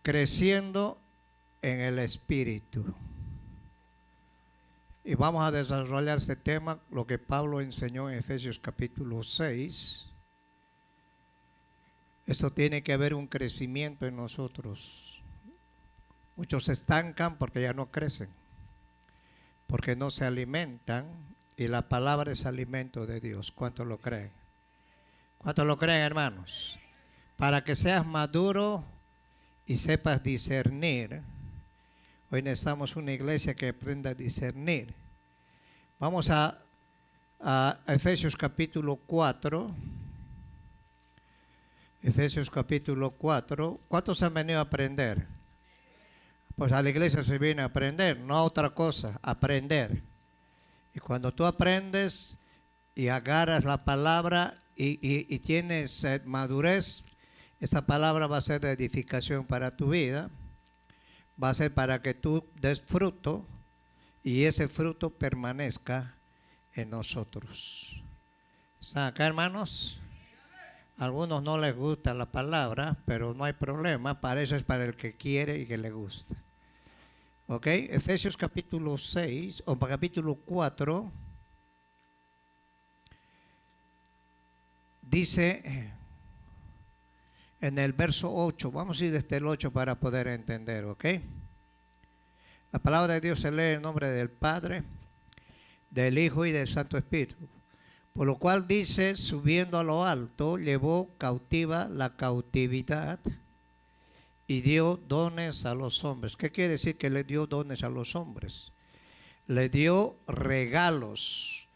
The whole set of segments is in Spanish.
creciendo en el Espíritu. Y vamos a desarrollar este tema, lo que Pablo enseñó en Efesios capítulo 6. Esto tiene que haber un crecimiento en nosotros. Muchos se estancan porque ya no crecen, porque no se alimentan, y la palabra es alimento de Dios. ¿Cuántos lo creen? ¿Cuántos lo creen, hermanos? Para que seas maduro y sepas discernir. Hoy necesitamos una iglesia que aprenda a discernir. Vamos a Efesios capítulo 4. Efesios capítulo 4. ¿Cuántos han venido a aprender? Pues a la iglesia se viene a aprender, no a otra cosa, aprender. Y cuando tú aprendes y agarras la palabra y tienes madurez, esa palabra va a ser de edificación para tu vida, va a ser para que tú des fruto y ese fruto permanezca en nosotros. ¿Están acá, hermanos? A algunos no les gusta la palabra, pero no hay problema, para eso es para el que quiere y que le gusta. Ok, Efesios capítulo 6, o capítulo 4, dice en el verso 8, vamos a ir desde el 8 para poder entender, ok. La palabra de Dios se lee en nombre del Padre, del Hijo y del Santo Espíritu. Por lo cual dice, subiendo a lo alto, llevó cautiva la cautividad y dio dones a los hombres. ¿Qué quiere decir que le dio dones a los hombres? Le dio regalos.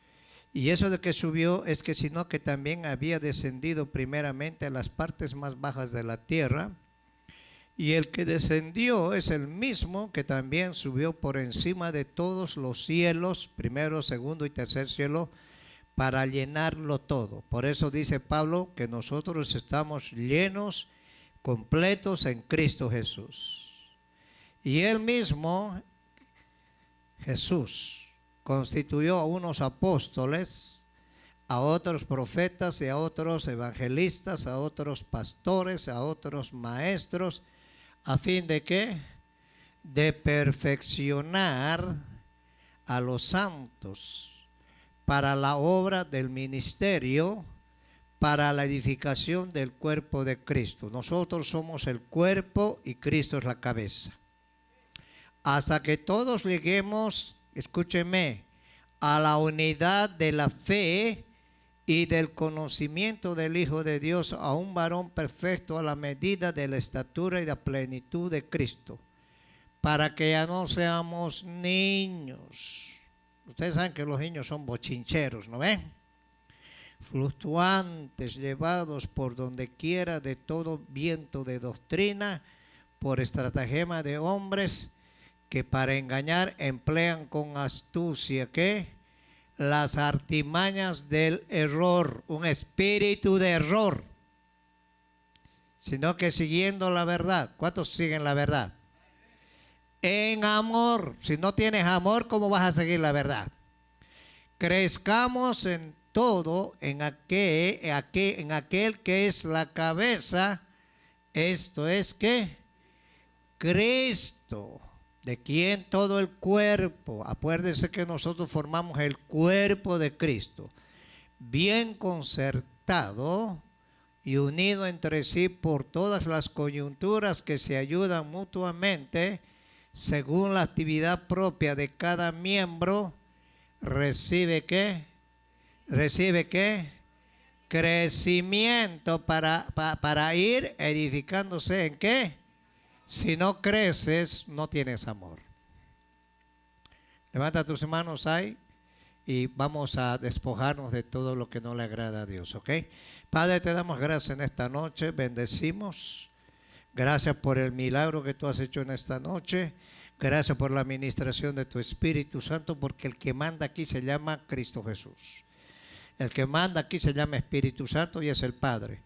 Y eso de que subió es que sino que también había descendido primeramente a las partes más bajas de la tierra. Y el que descendió es el mismo que también subió por encima de todos los cielos, primero, segundo y tercer cielo, para llenarlo todo. Por eso dice Pablo que nosotros estamos llenos, completos en Cristo Jesús. Y él mismo, Jesús, constituyó a unos apóstoles, a otros profetas y a otros evangelistas, a otros pastores, a otros maestros, a fin de ¿qué? De perfeccionar a los santos para la obra del ministerio, para la edificación del cuerpo de Cristo. Nosotros somos el cuerpo y Cristo es la cabeza. Hasta que todos lleguemos, escúcheme, a la unidad de la fe y del conocimiento del Hijo de Dios, a un varón perfecto a la medida de la estatura y la plenitud de Cristo, para que ya no seamos niños. Ustedes saben que los niños son bochincheros, ¿no ven? Fluctuantes, llevados por donde quiera de todo viento de doctrina, por estratagema de hombres que para engañar emplean con astucia, ¿qué? Las artimañas del error, un espíritu de error, sino que siguiendo la verdad. ¿Cuántos siguen la verdad? En amor. Si no tienes amor, ¿cómo vas a seguir la verdad? Crezcamos en todo en aquel que es la cabeza, esto es que Cristo, de quien todo el cuerpo, acuérdense que nosotros formamos el cuerpo de Cristo, bien concertado y unido entre sí por todas las coyunturas que se ayudan mutuamente, según la actividad propia de cada miembro, recibe ¿qué? Recibe ¿qué? Crecimiento para ir edificándose en ¿qué? Si no creces, no tienes amor. Levanta tus manos ahí y vamos a despojarnos de todo lo que no le agrada a Dios, ¿ok? Padre, te damos gracias en esta noche, bendecimos. Gracias por el milagro que tú has hecho en esta noche. Gracias por la administración de tu Espíritu Santo, porque el que manda aquí se llama Cristo Jesús. El que manda aquí se llama Espíritu Santo y es el Padre.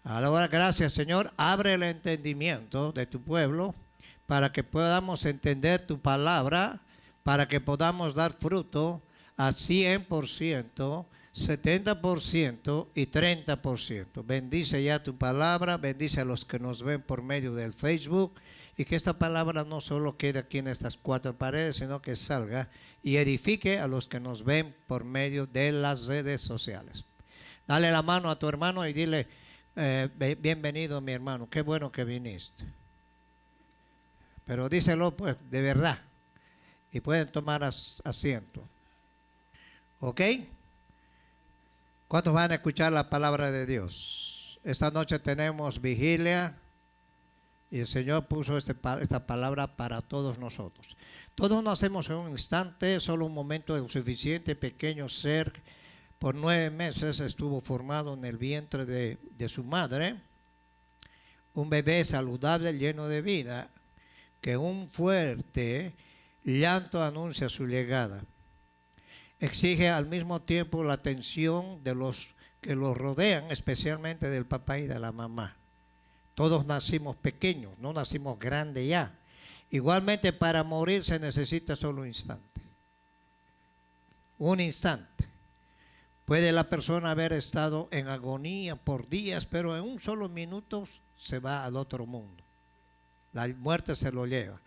Ahora, gracias, Señor. Abre el entendimiento de tu pueblo para que podamos entender tu palabra, para que podamos dar fruto a 100% 70% y 30%. Bendice ya tu palabra, bendice a los que nos ven por medio del Facebook, y que esta palabra no solo quede aquí en estas cuatro paredes, sino que salga y edifique a los que nos ven por medio de las redes sociales. Dale la mano a tu hermano y dile, bienvenido mi hermano, qué bueno que viniste. Pero díselo pues de verdad, y pueden tomar asiento. ¿Ok? ¿Cuántos van a escuchar la palabra de Dios? Esta noche tenemos vigilia y el Señor puso esta palabra para todos nosotros. Todos nacemos en un instante, solo un momento es suficiente. Pequeño ser, por 9 meses estuvo formado en el vientre de su madre. Un bebé saludable, lleno de vida, que un fuerte llanto anuncia su llegada. Exige al mismo tiempo la atención de los que los rodean, especialmente del papá y de la mamá. Todos nacimos pequeños, no nacimos grandes ya. Igualmente, para morir se necesita solo un instante. Un instante. Puede la persona haber estado en agonía por días, pero en un solo minuto se va al otro mundo. La muerte se lo lleva.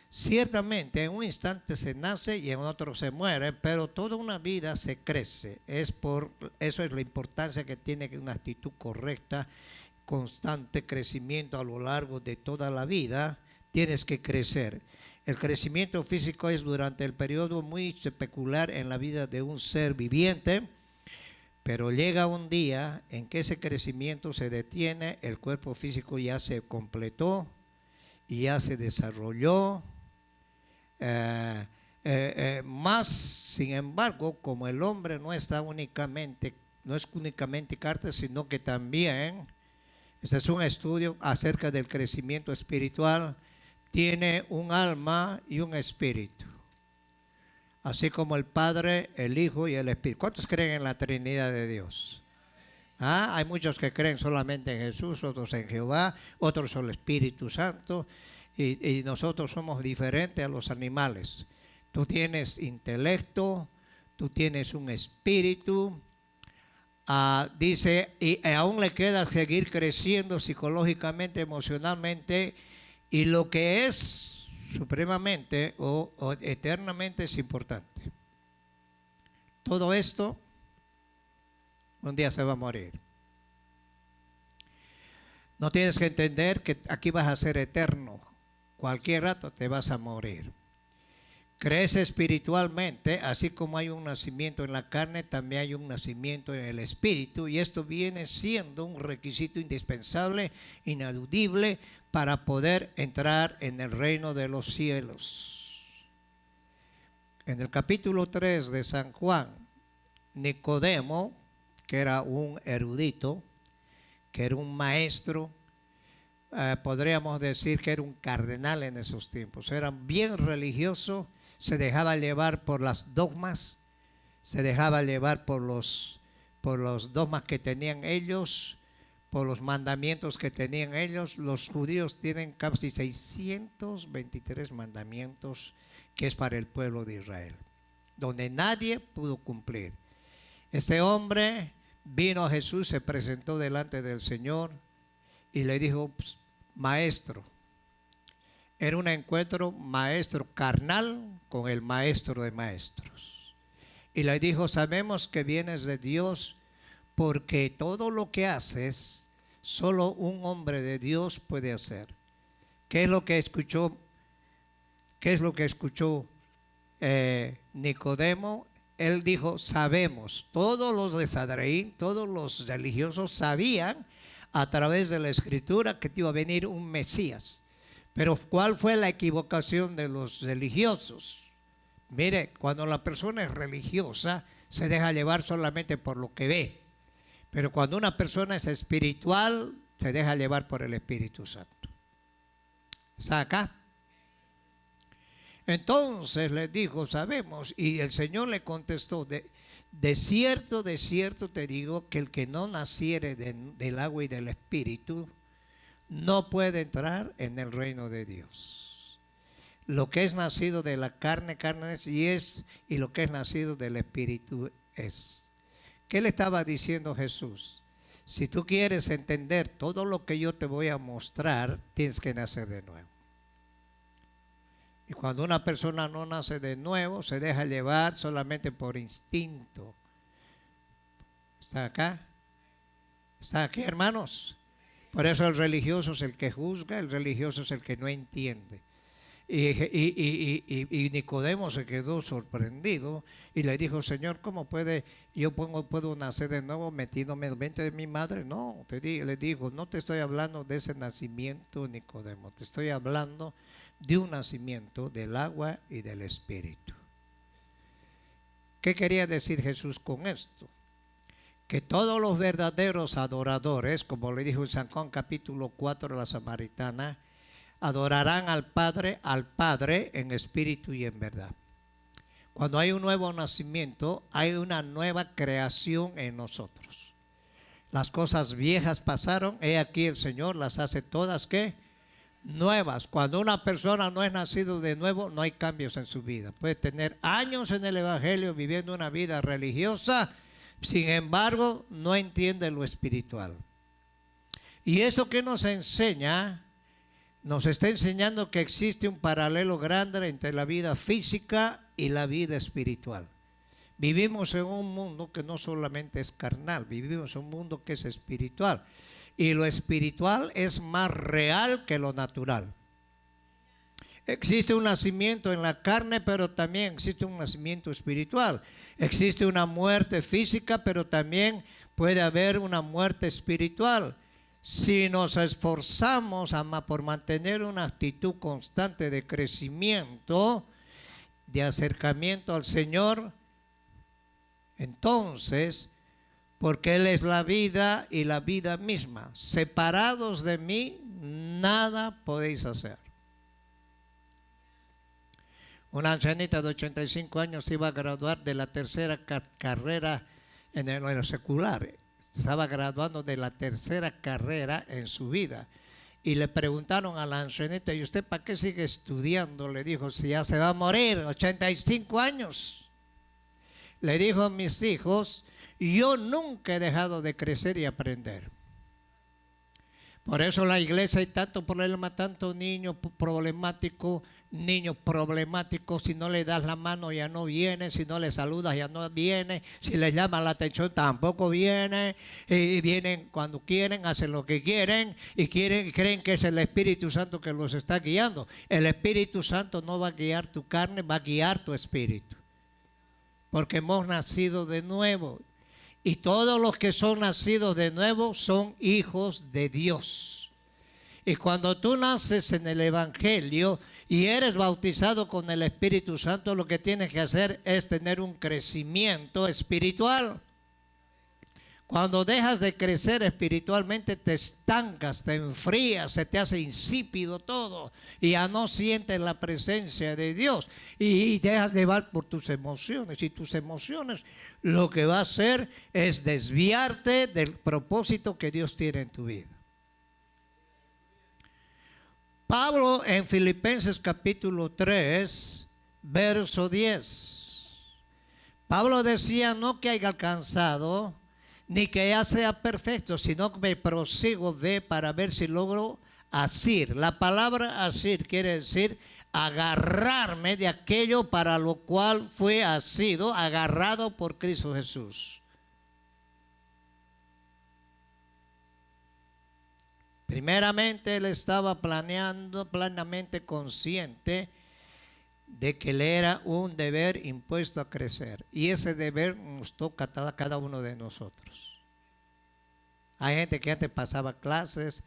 Ciertamente en un instante se nace y en otro se muere, pero toda una vida se crece. Eso es la importancia que tiene una actitud correcta, constante crecimiento a lo largo de toda la vida. Tienes que crecer. El crecimiento físico es durante el periodo muy peculiar en la vida de un ser viviente, pero llega un día en que ese crecimiento se detiene, el cuerpo físico ya se completó y ya se desarrolló. Más, sin embargo, como el hombre no es únicamente carne, sino que también, este es un estudio acerca del crecimiento espiritual, tiene un alma y un espíritu, así como el Padre, el Hijo y el Espíritu. ¿Cuántos creen en la Trinidad de Dios? Hay muchos que creen solamente en Jesús, otros en Jehová, otros en el Espíritu Santo. Y nosotros somos diferentes a los animales. Tú tienes intelecto, tú tienes un espíritu. Dice, y aún le queda seguir creciendo psicológicamente, emocionalmente, y lo que es supremamente o eternamente es importante. Todo esto un día se va a morir. No tienes que entender que aquí vas a ser eterno. Cualquier rato te vas a morir. Crece espiritualmente, así como hay un nacimiento en la carne, también hay un nacimiento en el espíritu, y esto viene siendo un requisito indispensable, ineludible, para poder entrar en el reino de los cielos. En el capítulo 3 de San Juan, Nicodemo, que era un erudito, que era un maestro, podríamos decir que era un cardenal en esos tiempos, era bien religioso, se dejaba llevar por las dogmas, se dejaba llevar por los dogmas que tenían ellos, por los mandamientos que tenían ellos. Los judíos tienen casi 623 mandamientos que es para el pueblo de Israel, donde nadie pudo cumplir. Este hombre vino a Jesús, se presentó delante del Señor y le dijo, maestro. Era un encuentro maestro carnal con el maestro de maestros. Y le dijo, sabemos que vienes de Dios porque todo lo que haces, solo un hombre de Dios puede hacer. ¿Qué es lo que escuchó? ¿Qué es lo que escuchó Nicodemo? Él dijo, sabemos. Todos los de Sadreín, todos los religiosos sabían a través de la escritura que te iba a venir un Mesías. Pero ¿cuál fue la equivocación de los religiosos? Mire, cuando la persona es religiosa, se deja llevar solamente por lo que ve. Pero cuando una persona es espiritual, se deja llevar por el Espíritu Santo. ¿Está acá? Entonces les dijo, sabemos, y el Señor le contestó, de cierto te digo que el que no naciere del agua y del Espíritu no puede entrar en el reino de Dios. Lo que es nacido de la carne, carne es, y lo que es nacido del Espíritu es. ¿Qué le estaba diciendo Jesús? Si tú quieres entender todo lo que yo te voy a mostrar, tienes que nacer de nuevo. Y cuando una persona no nace de nuevo, se deja llevar solamente por instinto. ¿Está acá? ¿Está aquí, hermanos? Por eso el religioso es el que juzga, el religioso es el que no entiende. Y Nicodemo se quedó sorprendido y le dijo: Señor, ¿cómo puedo nacer de nuevo metiéndome en el vientre de mi madre? No, le dijo: no te estoy hablando de ese nacimiento, Nicodemo, te estoy hablando de un nacimiento del agua y del Espíritu. ¿Qué quería decir Jesús con esto? Que todos los verdaderos adoradores, como le dijo en San Juan capítulo 4 la samaritana, adorarán al Padre en espíritu y en verdad. Cuando hay un nuevo nacimiento, hay una nueva creación en nosotros. Las cosas viejas pasaron, he aquí el Señor las hace todas, ¿qué? Nuevas. Cuando una persona no es nacido de nuevo, no hay cambios en su vida. Puede tener años en el Evangelio viviendo una vida religiosa, sin embargo, no entiende lo espiritual. Y eso que nos enseña, nos está enseñando que existe un paralelo grande entre la vida física y la vida espiritual. Vivimos en un mundo que no solamente es carnal, vivimos en un mundo que es espiritual. Y lo espiritual es más real que lo natural. Existe un nacimiento en la carne, pero también existe un nacimiento espiritual. Existe una muerte física, pero también puede haber una muerte espiritual. Si nos esforzamos por mantener una actitud constante de crecimiento, de acercamiento al Señor, entonces, porque Él es la vida y la vida misma, separados de mí, nada podéis hacer. Una ancianita de 85 años se iba a graduar de la tercera carrera en el secular. Se estaba graduando de la tercera carrera en su vida. Y le preguntaron a la ancianita: ¿y usted para qué sigue estudiando? Le dijo: si ya se va a morir, 85 años. Le dijo: mis hijos, yo nunca he dejado de crecer y aprender. Por eso en la iglesia hay tanto problema, tanto niño problemático, si no le das la mano ya no viene, si no le saludas ya no viene, si le llamas la atención tampoco viene, y vienen cuando quieren, hacen lo que quieren y creen que es el Espíritu Santo que los está guiando. El Espíritu Santo no va a guiar tu carne, va a guiar tu espíritu, porque hemos nacido de nuevo. Y todos los que son nacidos de nuevo son hijos de Dios. Y cuando tú naces en el Evangelio y eres bautizado con el Espíritu Santo, lo que tienes que hacer es tener un crecimiento espiritual. Cuando dejas de crecer espiritualmente, te estancas, te enfrías, se te hace insípido todo y ya no sientes la presencia de Dios y dejas llevar por tus emociones. Y tus emociones lo que va a hacer es desviarte del propósito que Dios tiene en tu vida. Pablo en Filipenses capítulo 3, verso 10. Pablo decía: no que haya alcanzado, ni que ya sea perfecto, sino que me prosigo para ver si logro asir. La palabra asir quiere decir agarrarme de aquello para lo cual fue asido, agarrado por Cristo Jesús. Primeramente, él estaba plenamente consciente de que le era un deber impuesto a crecer. Y ese deber nos toca a cada uno de nosotros. Hay gente que antes pasaba clases,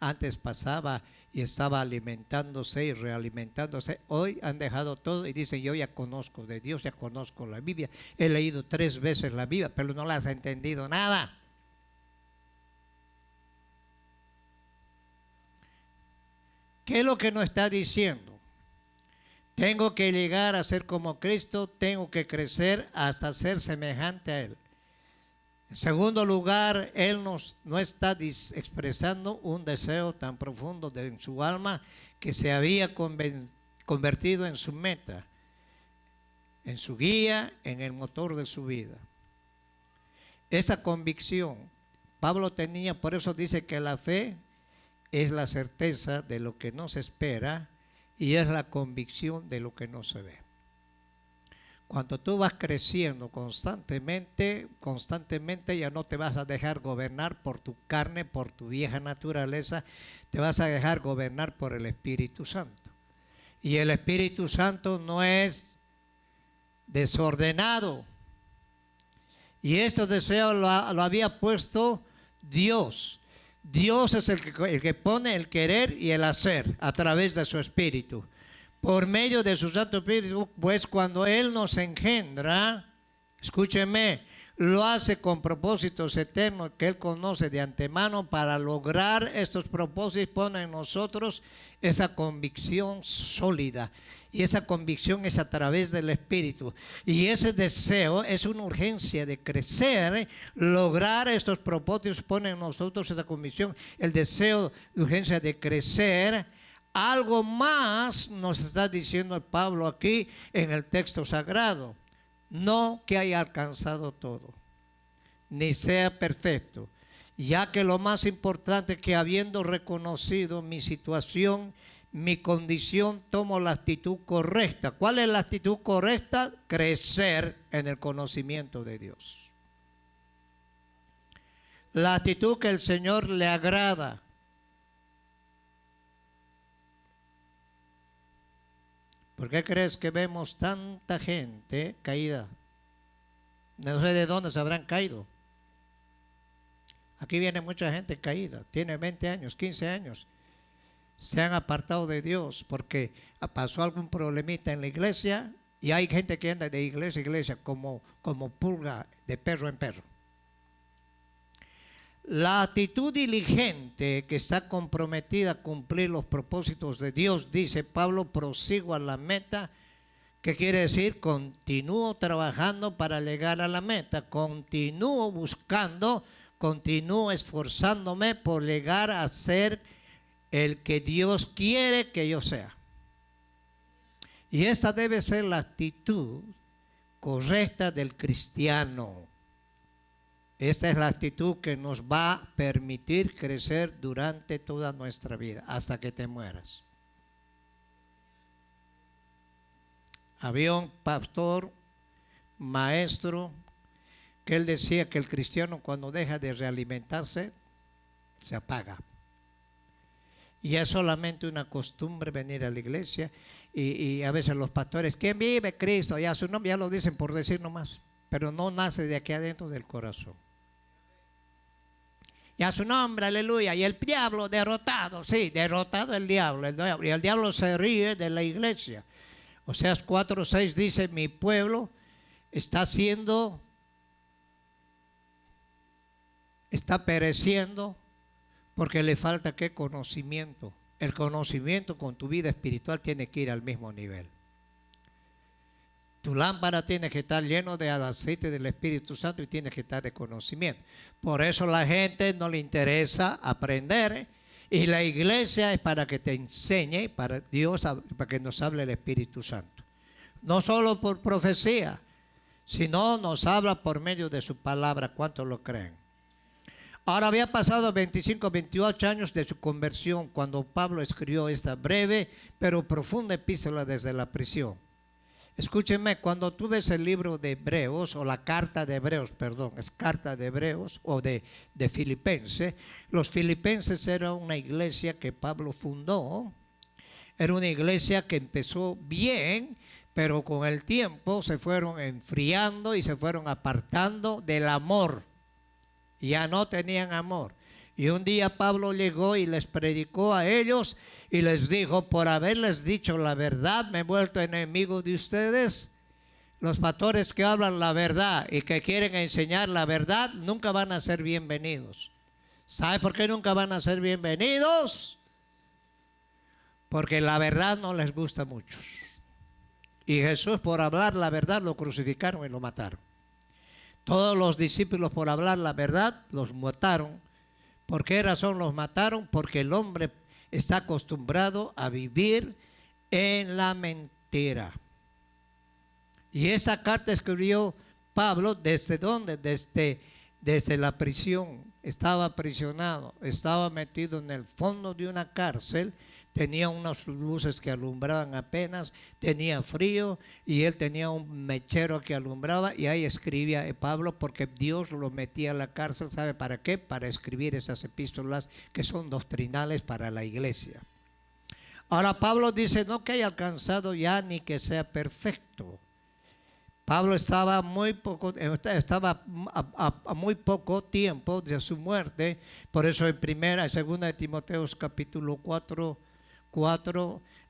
antes pasaba y estaba alimentándose y realimentándose. Hoy han dejado todo y dicen: yo ya conozco de Dios, ya conozco la Biblia. He leído 3 veces la Biblia, pero no las he entendido nada. ¿Qué es lo que nos está diciendo? Tengo que llegar a ser como Cristo, tengo que crecer hasta ser semejante a Él. En segundo lugar, Él no está expresando un deseo tan profundo en su alma que se había convertido en su meta, en su guía, en el motor de su vida. esa convicción Pablo tenía, por eso dice que la fe es la certeza de lo que no se espera y es la convicción de lo que no se ve. Cuando tú vas creciendo constantemente ya no te vas a dejar gobernar por tu carne, por tu vieja naturaleza, te vas a dejar gobernar por el Espíritu Santo. Y el Espíritu Santo no es desordenado. Y estos deseos lo había puesto Dios. Dios es el que pone el querer y el hacer a través de su Espíritu. Por medio de su Santo Espíritu, pues cuando Él nos engendra, escúcheme, lo hace con propósitos eternos que Él conoce de antemano. Para lograr estos propósitos pone en nosotros esa convicción sólida. Y esa convicción es a través del Espíritu. Y ese deseo es una urgencia de crecer, lograr estos propósitos pone en nosotros esa convicción, el deseo de urgencia de crecer. Algo más nos está diciendo Pablo aquí en el texto sagrado. No que haya alcanzado todo, ni sea perfecto, ya que lo más importante es que habiendo reconocido mi situación, mi condición, tomo la actitud correcta. ¿Cuál es la actitud correcta? Crecer en el conocimiento de Dios. La actitud que el Señor le agrada. ¿Por qué crees que vemos tanta gente caída? No sé de dónde se habrán caído. Aquí viene mucha gente caída, tiene 20 años, 15 años. Se han apartado de Dios porque pasó algún problemita en la iglesia y hay gente que anda de iglesia a iglesia como pulga de perro en perro. La actitud diligente que está comprometida a cumplir los propósitos de Dios, dice Pablo, prosigo a la meta. ¿Qué quiere decir? Continúo trabajando para llegar a la meta, continúo buscando, continúo esforzándome por llegar a ser el que Dios quiere que yo sea. Y esta debe ser la actitud correcta del cristiano. Esta es la actitud que nos va a permitir crecer durante toda nuestra vida, hasta que te mueras. Había un pastor, maestro, que él decía que el cristiano cuando deja de realimentarse, se apaga. Y es solamente una costumbre venir a la iglesia y a veces los pastores, ¿quién vive? Cristo. Ya su nombre ya lo dicen por decir nomás, pero no nace de aquí adentro del corazón. Y a su nombre, aleluya. Y el diablo derrotado, sí, derrotado el diablo. Y el diablo se ríe de la iglesia. Oseas 4:6 dice, mi pueblo está pereciendo porque le falta ¿qué? Conocimiento. El conocimiento con tu vida espiritual tiene que ir al mismo nivel. Tu lámpara tiene que estar lleno de aceite del Espíritu Santo y tiene que estar de conocimiento. Por eso la gente no le interesa aprender y la iglesia es para que te enseñe, para Dios, para que nos hable el Espíritu Santo. No solo por profecía, sino nos habla por medio de su palabra. ¿Cuántos lo creen? Ahora había pasado 25, 28 años de su conversión cuando Pablo escribió esta breve pero profunda epístola desde la prisión. Escúchenme, cuando tú ves el libro de Hebreos, o la carta de Hebreos, perdón, es carta de Hebreos o de Filipenses. Los filipenses era una iglesia que Pablo fundó. Era una iglesia que empezó bien, pero con el tiempo se fueron enfriando y se fueron apartando del amor. Ya no tenían amor. Y un día Pablo llegó y les predicó a ellos y les dijo, por haberles dicho la verdad, me he vuelto enemigo de ustedes. Los pastores que hablan la verdad y que quieren enseñar la verdad nunca van a ser bienvenidos. ¿Sabe por qué nunca van a ser bienvenidos? Porque la verdad no les gusta a muchos. Y Jesús, por hablar la verdad, lo crucificaron y lo mataron. Todos los discípulos, por hablar la verdad, los mataron. ¿Por qué razón los mataron? Porque el hombre está acostumbrado a vivir en la mentira. Y esa carta escribió Pablo, ¿desde dónde? desde la prisión, estaba aprisionado, estaba metido en el fondo de una cárcel, tenía unas luces que alumbraban apenas, tenía frío y él tenía un mechero que alumbraba y ahí escribía Pablo, porque Dios lo metía a la cárcel, ¿sabe para qué? Para escribir esas epístolas que son doctrinales para la iglesia. Ahora Pablo dice, no que haya alcanzado ya ni que sea perfecto. Pablo estaba a muy poco tiempo de su muerte, por eso en primera y segunda de Timoteo capítulo 4,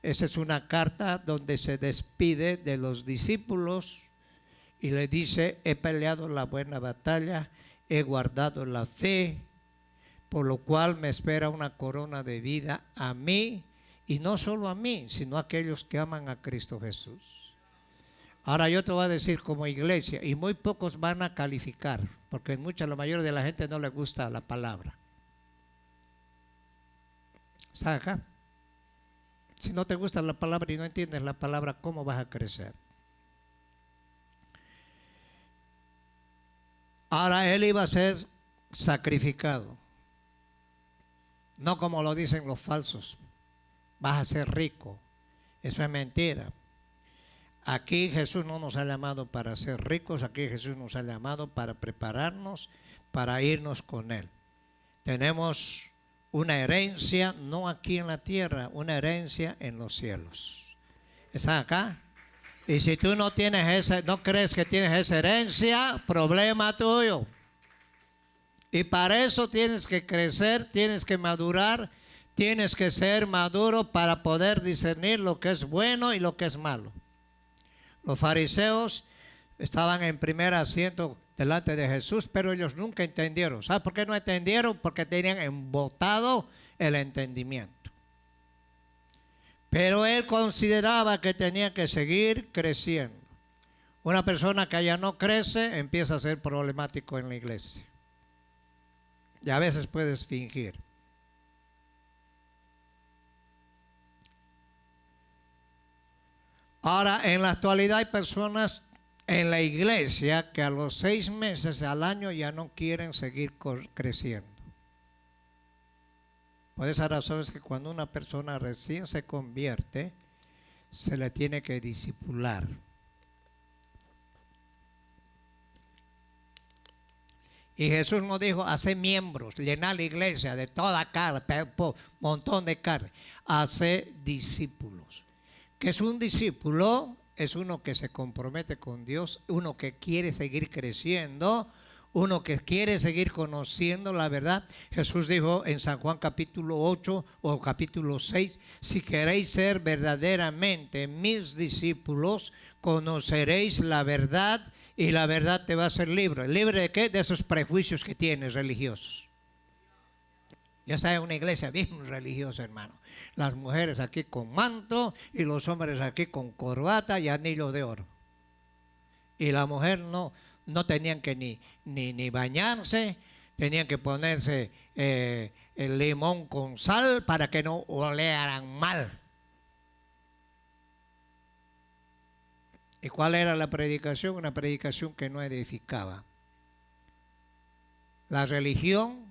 esa es una carta donde se despide de los discípulos y le dice, he peleado la buena batalla, he guardado la fe, por lo cual me espera una corona de vida a mí, y no solo a mí, sino a aquellos que aman a Cristo Jesús. Ahora yo te voy a decir como iglesia, y muy pocos van a calificar, porque la mayoría de la gente no le gusta la palabra. ¿Sabes acá? Si no te gusta la palabra y no entiendes la palabra, ¿cómo vas a crecer? Ahora él iba a ser sacrificado. No como lo dicen los falsos. Vas a ser rico. Eso es mentira. Aquí Jesús no nos ha llamado para ser ricos, aquí Jesús nos ha llamado para prepararnos, para irnos con Él. Tenemos una herencia, no aquí en la tierra, una herencia en los cielos. ¿Está acá? Y si tú no crees que tienes esa herencia, problema tuyo. Y para eso tienes que crecer, tienes que madurar, tienes que ser maduro para poder discernir lo que es bueno y lo que es malo. Los fariseos estaban en primer asiento delante de Jesús, pero ellos nunca entendieron. ¿Sabe por qué no entendieron? Porque tenían embotado el entendimiento. Pero él consideraba que tenía que seguir creciendo. Una persona que ya no crece empieza a ser problemático en la iglesia. Y a veces puedes fingir. Ahora, en la actualidad hay personas en la iglesia que a los 6 meses al año ya no quieren seguir creciendo. Por esa razón es que cuando una persona recién se convierte, se le tiene que discipular. Y Jesús nos dijo, hacer miembros, llenar la iglesia de toda carne, montón de carne, hacer discípulos. ¿Qué es un discípulo? Es uno que se compromete con Dios, uno que quiere seguir creciendo, uno que quiere seguir conociendo la verdad. Jesús dijo en San Juan capítulo 8 o capítulo 6, si queréis ser verdaderamente mis discípulos, conoceréis la verdad y la verdad te va a hacer libre. ¿Libre de qué? De esos prejuicios que tienes religiosos. Ya sabes, una iglesia bien religiosa, hermano. Las mujeres aquí con manto y los hombres aquí con corbata y anillo de oro. Y la mujer no tenían que ni bañarse, tenían que ponerse el limón con sal para que no olearan mal. ¿Y cuál era la predicación? Una predicación que no edificaba. La religión,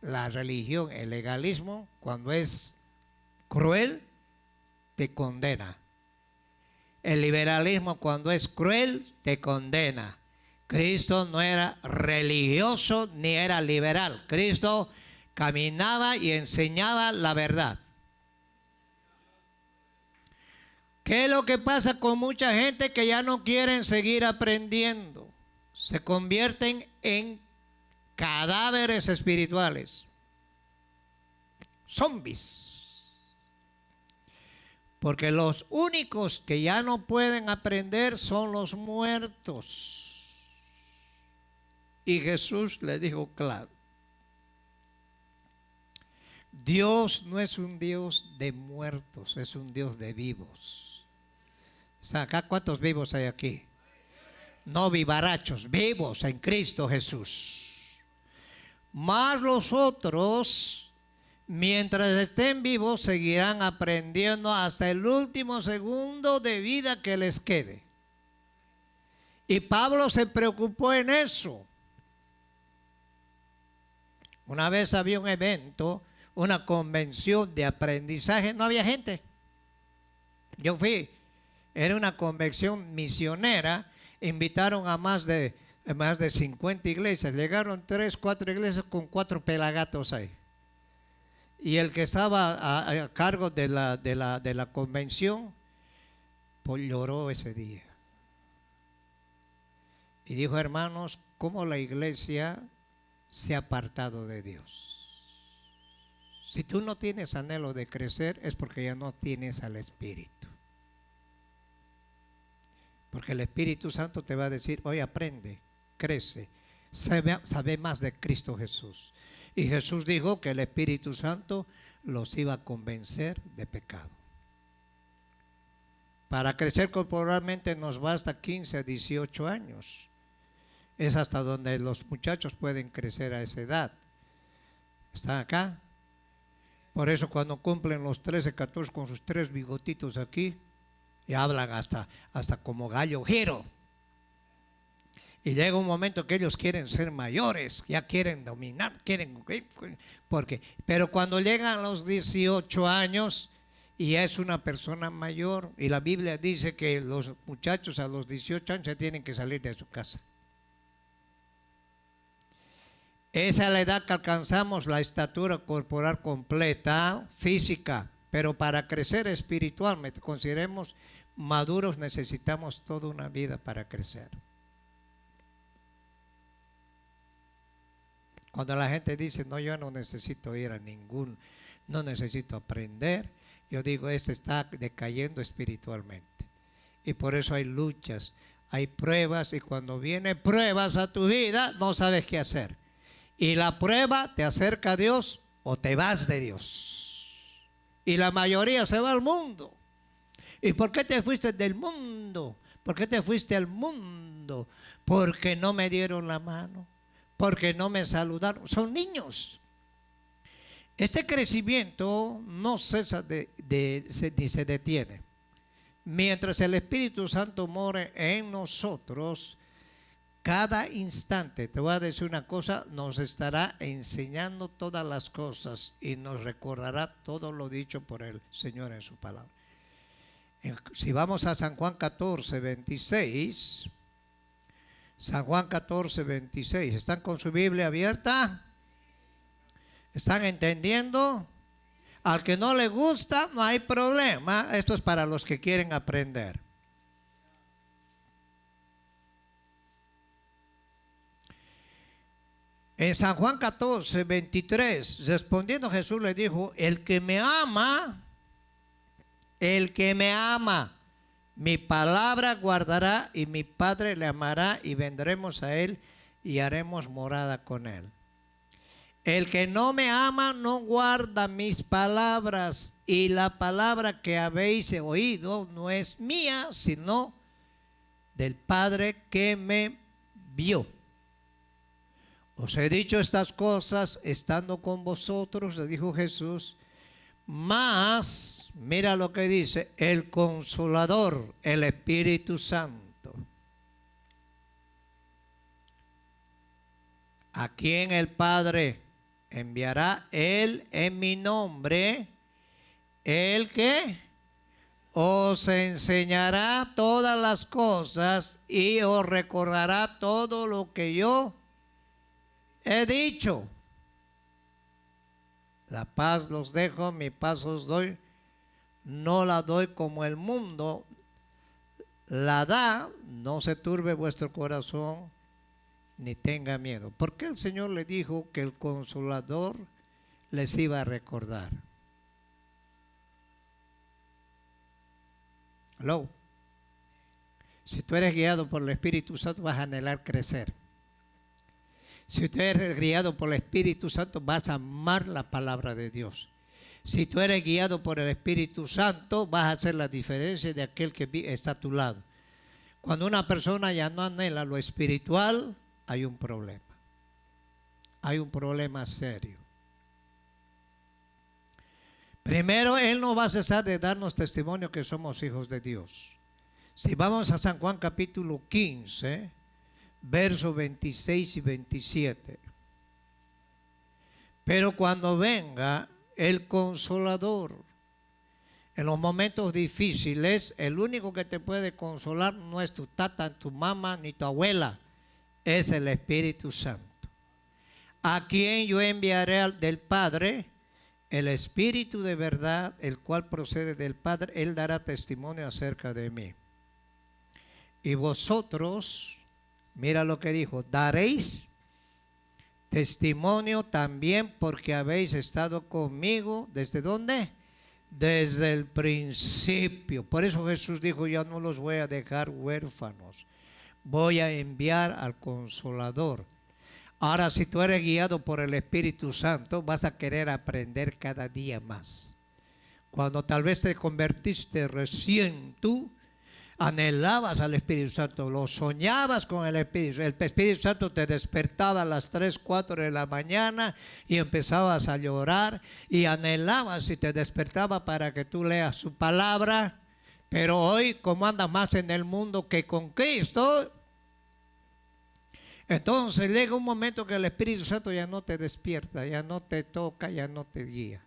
el legalismo, cuando es cruel, te condena. El liberalismo, cuando es cruel, te condena. Cristo no era religioso ni era liberal. Cristo caminaba y enseñaba la verdad. ¿Qué es lo que pasa con mucha gente que ya no quieren seguir aprendiendo? Se convierten en cadáveres espirituales, zombies, porque los únicos que ya no pueden aprender son los muertos. Y Jesús le dijo claro, Dios no es un Dios de muertos, es un Dios de vivos. ¿Acá cuántos vivos hay aquí? No vivarachos, vivos en Cristo Jesús. Más los otros, mientras estén vivos, seguirán aprendiendo hasta el último segundo de vida que les quede. Y Pablo se preocupó en eso. Una vez había un evento, una convención de aprendizaje, no había gente. Yo fui, era una convención misionera, invitaron a más de 50 iglesias, llegaron 3, 4 iglesias con 4 pelagatos ahí. Y el que estaba a cargo de la convención, pues lloró ese día. Y dijo, hermanos, ¿cómo la iglesia se ha apartado de Dios? Si tú no tienes anhelo de crecer, es porque ya no tienes al Espíritu. Porque el Espíritu Santo te va a decir, oye, aprende, crece, sabe más de Cristo Jesús. Y Jesús dijo que el Espíritu Santo los iba a convencer de pecado. Para crecer corporalmente nos basta 15 a 18 años. Es hasta donde los muchachos pueden crecer a esa edad. ¿Están acá? Por eso cuando cumplen los 13, 14 con sus 3 bigotitos aquí, y hablan hasta como gallo giro. Y llega un momento que ellos quieren ser mayores, ya quieren dominar, pero cuando llegan a los 18 años y ya es una persona mayor, y la Biblia dice que los muchachos a los 18 años ya tienen que salir de su casa. Esa es la edad que alcanzamos la estatura corporal completa, física, pero para crecer espiritualmente, consideremos maduros, necesitamos toda una vida para crecer. Cuando la gente dice, no, yo no necesito ir a no necesito aprender, yo digo, este está decayendo espiritualmente. Y por eso hay luchas, hay pruebas, y cuando vienen pruebas a tu vida, no sabes qué hacer. Y la prueba te acerca a Dios o te vas de Dios. Y la mayoría se va al mundo. ¿Y por qué te fuiste del mundo? ¿Por qué te fuiste al mundo? Porque no me dieron la mano, porque no me saludaron. Son niños. Este crecimiento no cesa ni se detiene. Mientras el Espíritu Santo more en nosotros, cada instante, te voy a decir una cosa, nos estará enseñando todas las cosas y nos recordará todo lo dicho por el Señor en su palabra. Si vamos a San Juan 14, 26, San Juan 14, 26, ¿están con su Biblia abierta? ¿Están entendiendo? Al que no le gusta, no hay problema. Esto es para los que quieren aprender. En San Juan 14, 23, respondiendo Jesús le dijo, el que me ama, mi palabra guardará y mi Padre le amará y vendremos a él y haremos morada con él. El que no me ama no guarda mis palabras, y la palabra que habéis oído no es mía, sino del Padre que me vio. Os he dicho estas cosas estando con vosotros, le dijo Jesús, mas, mira lo que dice, el Consolador, el Espíritu Santo, a quien el Padre enviará Él en mi nombre, el que os enseñará todas las cosas y os recordará todo lo que yo he dicho. La paz los dejo, mi paz os doy, no la doy como el mundo la da, no se turbe vuestro corazón ni tenga miedo. ¿Por qué el Señor le dijo que el Consolador les iba a recordar? Hello. Si tú eres guiado por el Espíritu Santo, vas a anhelar crecer. Si tú eres guiado por el Espíritu Santo, vas a amar la palabra de Dios. Si tú eres guiado por el Espíritu Santo, vas a hacer la diferencia de aquel que está a tu lado. Cuando una persona ya no anhela lo espiritual, hay un problema. Hay un problema serio. Primero, Él no va a cesar de darnos testimonio que somos hijos de Dios. Si vamos a San Juan capítulo 15, versos 26 y 27. Pero cuando venga el Consolador, en los momentos difíciles, el único que te puede consolar no es tu tata, tu mamá, ni tu abuela, es el Espíritu Santo. A quien yo enviaré del Padre, el Espíritu de verdad, el cual procede del Padre, Él dará testimonio acerca de mí. Y vosotros, mira lo que dijo, daréis testimonio también porque habéis estado conmigo. ¿Desde dónde? Desde el principio. Por eso Jesús dijo, yo no los voy a dejar huérfanos. Voy a enviar al Consolador. Ahora, si tú eres guiado por el Espíritu Santo, vas a querer aprender cada día más. Cuando tal vez te convertiste recién, tú anhelabas al Espíritu Santo, lo soñabas con el Espíritu. El Espíritu Santo te despertaba a las 3, 4 de la mañana y empezabas a llorar y anhelabas y te despertaba para que tú leas su palabra. Pero hoy, como andas más en el mundo que con Cristo, entonces llega un momento que el Espíritu Santo ya no te despierta, ya no te toca, ya no te guía.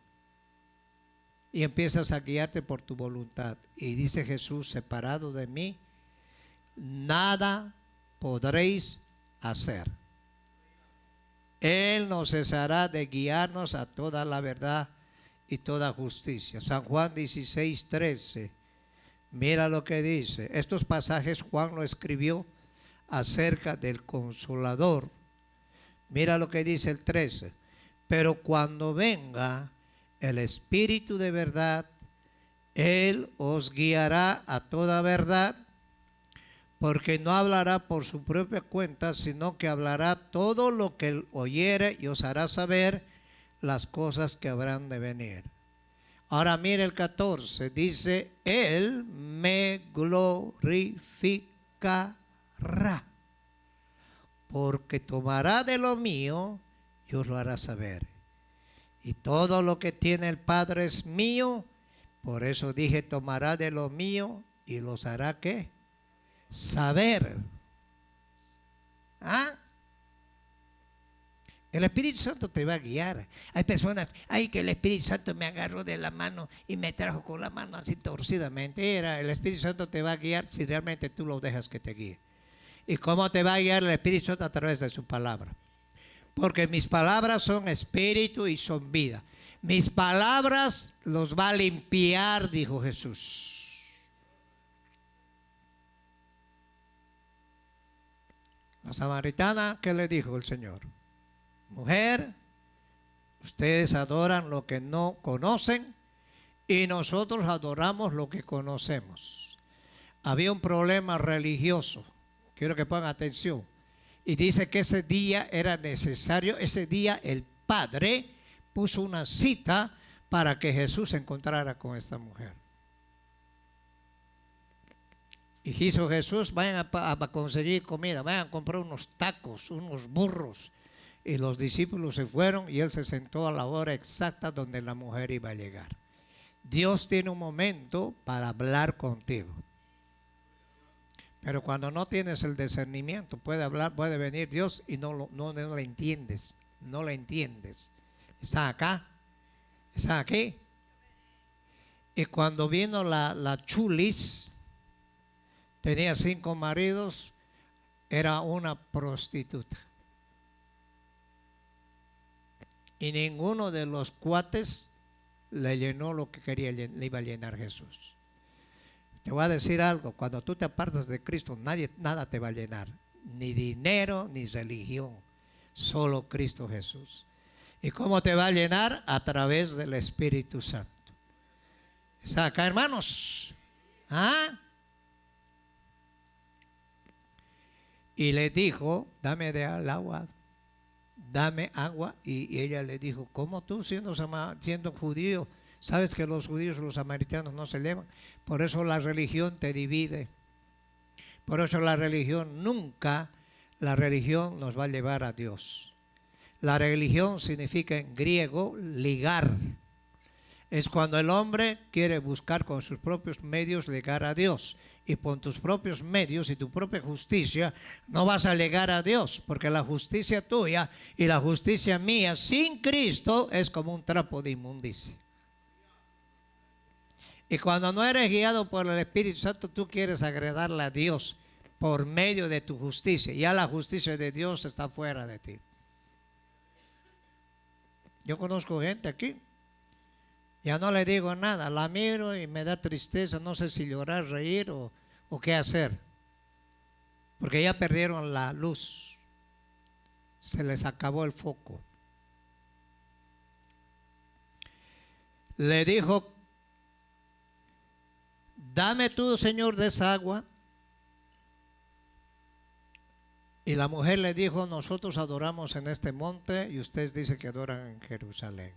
Y empiezas a guiarte por tu voluntad. Y dice Jesús, separado de mí, nada podréis hacer. Él no cesará de guiarnos a toda la verdad y toda justicia. San Juan 16:13. Mira lo que dice. Estos pasajes Juan lo escribió acerca del Consolador. Mira lo que dice el 13. Pero cuando venga el Espíritu de verdad, Él os guiará a toda verdad, porque no hablará por su propia cuenta, sino que hablará todo lo que Él oyere y os hará saber las cosas que habrán de venir. Ahora mire el 14, dice, Él me glorificará, porque tomará de lo mío y os lo hará saber. Y todo lo que tiene el Padre es mío, por eso dije, tomará de lo mío y los hará, ¿qué? Saber. ¿Ah? El Espíritu Santo te va a guiar. Hay personas, ay, que el Espíritu Santo me agarró de la mano y me trajo con la mano así torcida. Mentira, el Espíritu Santo te va a guiar si realmente tú lo dejas que te guíe. ¿Y cómo te va a guiar el Espíritu Santo? A través de su palabra. Porque mis palabras son espíritu y son vida. Mis palabras los va a limpiar, dijo Jesús. La samaritana, ¿qué le dijo el Señor? Mujer, ustedes adoran lo que no conocen y nosotros adoramos lo que conocemos. Había un problema religioso. Quiero que pongan atención. Y dice que ese día era necesario, ese día el Padre puso una cita para que Jesús se encontrara con esta mujer. Y hizo Jesús, vayan a conseguir comida, vayan a comprar unos tacos, unos burros. Y los discípulos se fueron y él se sentó a la hora exacta donde la mujer iba a llegar. Dios tiene un momento para hablar contigo. Pero cuando no tienes el discernimiento, puede hablar, puede venir Dios y no le entiendes. No le entiendes. Está acá, está aquí. Y cuando vino la Chulis, tenía 5 maridos, era una prostituta. Y ninguno de los cuates le llenó lo que quería, le iba a llenar Jesús. Te voy a decir algo, cuando tú te apartas de Cristo, nada te va a llenar, ni dinero, ni religión, solo Cristo Jesús. ¿Y cómo te va a llenar? A través del Espíritu Santo. ¿Está acá, hermanos? ¿Ah? Y le dijo, dame del agua, dame agua. Y ella le dijo, ¿cómo tú siendo judío? ¿Sabes que los judíos y los samaritanos no se llevan? Por eso la religión te divide. Por eso la religión nunca, la religión nos va a llevar a Dios. La religión significa en griego ligar. Es cuando el hombre quiere buscar con sus propios medios llegar a Dios. y por tus propios medios y tu propia justicia no vas a llegar a Dios, porque la justicia tuya y la justicia mía sin Cristo es como un trapo de inmundicia. Y cuando no eres guiado por el Espíritu Santo, tú quieres agradarle a Dios por medio de tu justicia. Ya la justicia de Dios está fuera de ti. Yo conozco gente aquí. Ya no le digo nada, la miro y me da tristeza, no sé si llorar, reír o qué hacer. Porque ya perdieron la luz. Se les acabó el foco. Le dijo: dame tú, Señor, de esa agua. Y la mujer le dijo: nosotros adoramos en este monte y ustedes dicen que adoran en Jerusalén.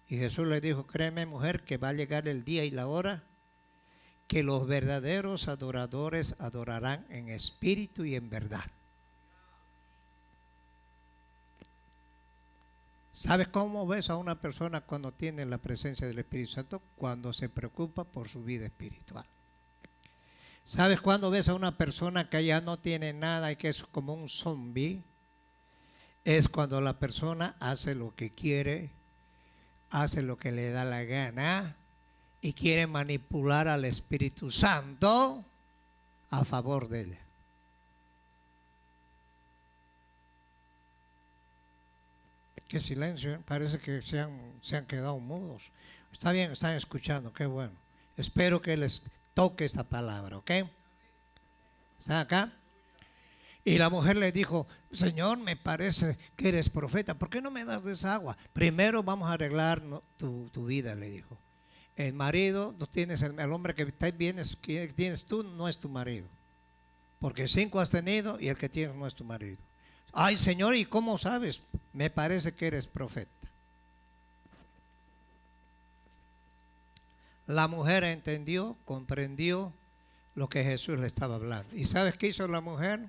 Y Jesús le dijo: créeme, mujer, que va a llegar el día y la hora que los verdaderos adoradores adorarán en espíritu y en verdad. ¿Sabes cómo ves a una persona cuando tiene la presencia del Espíritu Santo? Cuando se preocupa por su vida espiritual. ¿Sabes cuándo ves a una persona que ya no tiene nada y que es como un zombie? Es cuando la persona hace lo que quiere, hace lo que le da la gana y quiere manipular al Espíritu Santo a favor de ella. Qué silencio, parece que se han quedado mudos. Está bien, están escuchando, qué bueno. Espero que les toque esa palabra, ¿ok? ¿Están acá? Y la mujer le dijo: Señor, me parece que eres profeta, ¿por qué no me das de esa agua? Primero vamos a arreglar tu vida, le dijo. El marido, no tienes el hombre que tienes tú no es tu marido, porque 5 has tenido y el que tienes no es tu marido. Ay, Señor, ¿y cómo sabes? Me parece que eres profeta. La mujer entendió, comprendió lo que Jesús le estaba hablando. ¿Y sabes qué hizo la mujer?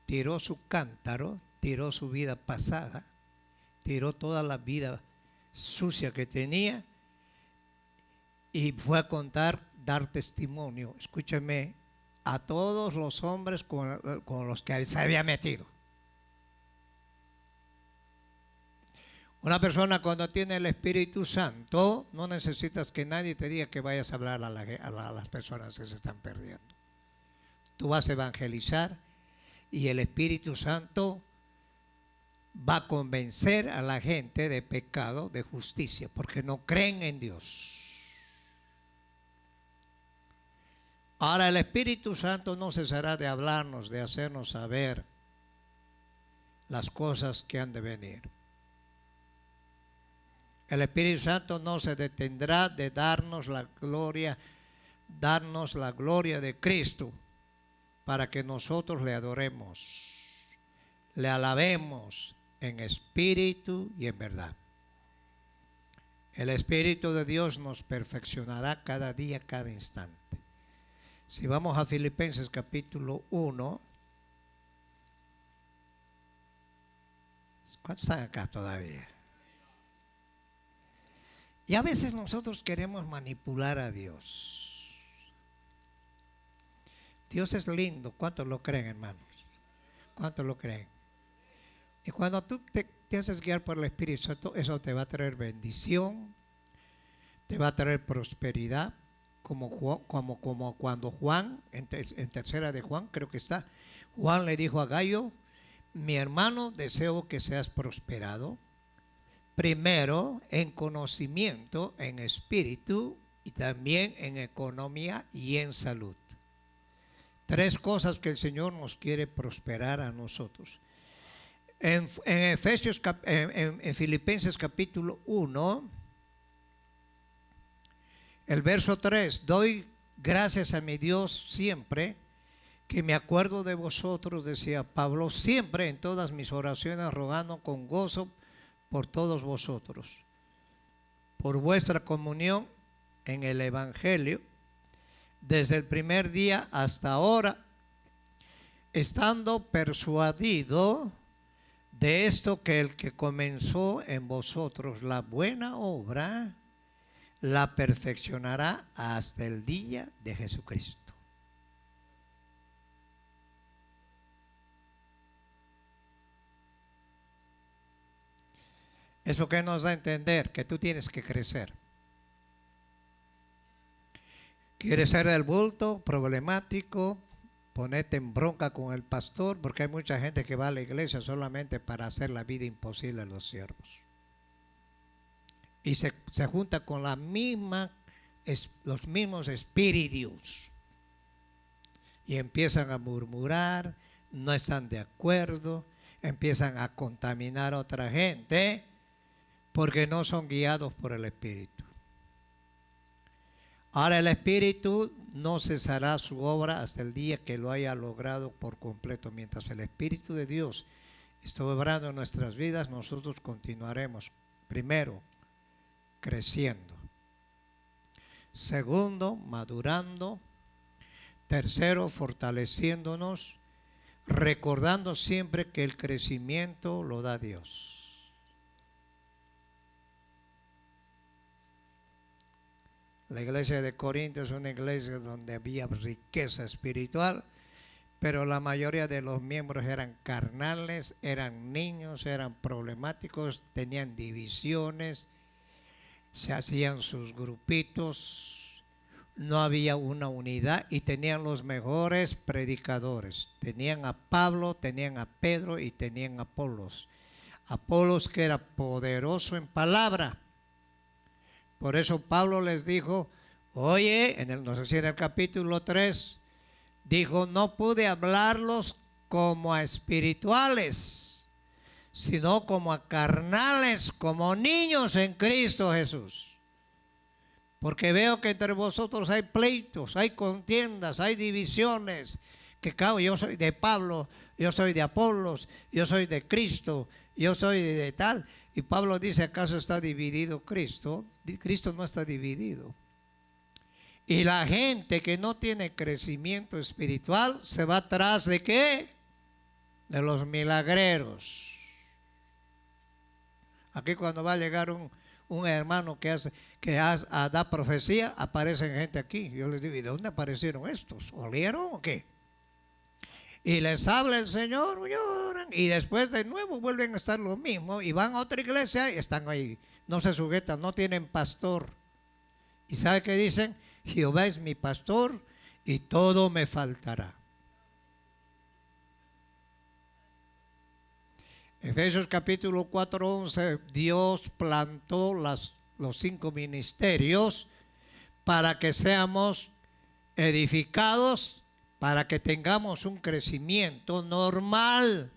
Tiró su cántaro, tiró su vida pasada, tiró toda la vida sucia que tenía y fue a dar testimonio, escúchame, a todos los hombres con los que se había metido. Una persona cuando tiene el Espíritu Santo no necesitas que nadie te diga que vayas a hablar a las personas que se están perdiendo. Tú vas a evangelizar y el Espíritu Santo va a convencer a la gente de pecado, de justicia, porque no creen en Dios. Ahora el Espíritu Santo no cesará de hablarnos, de hacernos saber las cosas que han de venir. El Espíritu Santo no se detendrá de darnos la gloria de Cristo para que nosotros le adoremos, le alabemos en espíritu y en verdad. El Espíritu de Dios nos perfeccionará cada día, cada instante. Si vamos a Filipenses capítulo 1, ¿cuántos están acá todavía? Y a veces nosotros queremos manipular a Dios. Dios es lindo. ¿Cuántos lo creen, hermanos? ¿Cuántos lo creen? Y cuando tú te haces guiar por el Espíritu Santo, eso te va a traer bendición, te va a traer prosperidad, como cuando Juan, en tercera de Juan, creo que está, Juan le dijo a Gallo: mi hermano, deseo que seas prosperado, primero en conocimiento, en espíritu y también en economía y en salud. 3 cosas que el Señor nos quiere prosperar a nosotros. En Filipenses capítulo 1, el verso 3, doy gracias a mi Dios siempre que me acuerdo de vosotros, decía Pablo, siempre en todas mis oraciones rogando con gozo por todos vosotros, por vuestra comunión en el Evangelio, desde el primer día hasta ahora, estando persuadido de esto, que el que comenzó en vosotros la buena obra, la perfeccionará hasta el día de Jesucristo. Eso que nos da a entender que tú tienes que crecer. ¿Quieres ser del bulto, problemático? Ponete en bronca con el pastor, porque hay mucha gente que va a la iglesia solamente para hacer la vida imposible a los siervos. Y se junta con los mismos espíritus. Y empiezan a murmurar, no están de acuerdo, empiezan a contaminar a otra gente, porque no son guiados por el Espíritu. Ahora el Espíritu no cesará su obra hasta el día que lo haya logrado por completo. Mientras el Espíritu de Dios está obrando en nuestras vidas, nosotros continuaremos, primero, creciendo. Segundo, madurando. Tercero, fortaleciéndonos, recordando siempre que el crecimiento lo da Dios. La iglesia de Corinto es una iglesia donde había riqueza espiritual, pero la mayoría de los miembros eran carnales, eran niños, eran problemáticos, tenían divisiones, se hacían sus grupitos, no había una unidad y tenían los mejores predicadores. Tenían a Pablo, tenían a Pedro y tenían a Apolos. Apolos que era poderoso en palabra. Por eso Pablo les dijo, oye, no sé si en el capítulo 3, dijo, no pude hablarlos como a espirituales, sino como a carnales, como niños en Cristo Jesús. Porque veo que entre vosotros hay pleitos, hay contiendas, hay divisiones. Que claro, yo soy de Pablo, yo soy de Apolos, yo soy de Cristo, yo soy de tal. Y Pablo dice, ¿acaso está dividido Cristo? Cristo no está dividido. Y la gente que no tiene crecimiento espiritual se va atrás de ¿qué? De los milagreros. Aquí cuando va a llegar un hermano que da profecía, aparecen gente aquí. Yo les digo, ¿y de dónde aparecieron estos? ¿Olieron o qué? Y les habla el Señor, lloran, y después de nuevo vuelven a estar lo mismo, y van a otra iglesia y están ahí, no se sujetan, no tienen pastor. ¿Y sabe qué dicen? Jehová es mi pastor y todo me faltará. Efesios capítulo 4:11, Dios plantó los 5 ministerios para que seamos edificados, para que tengamos un crecimiento normal.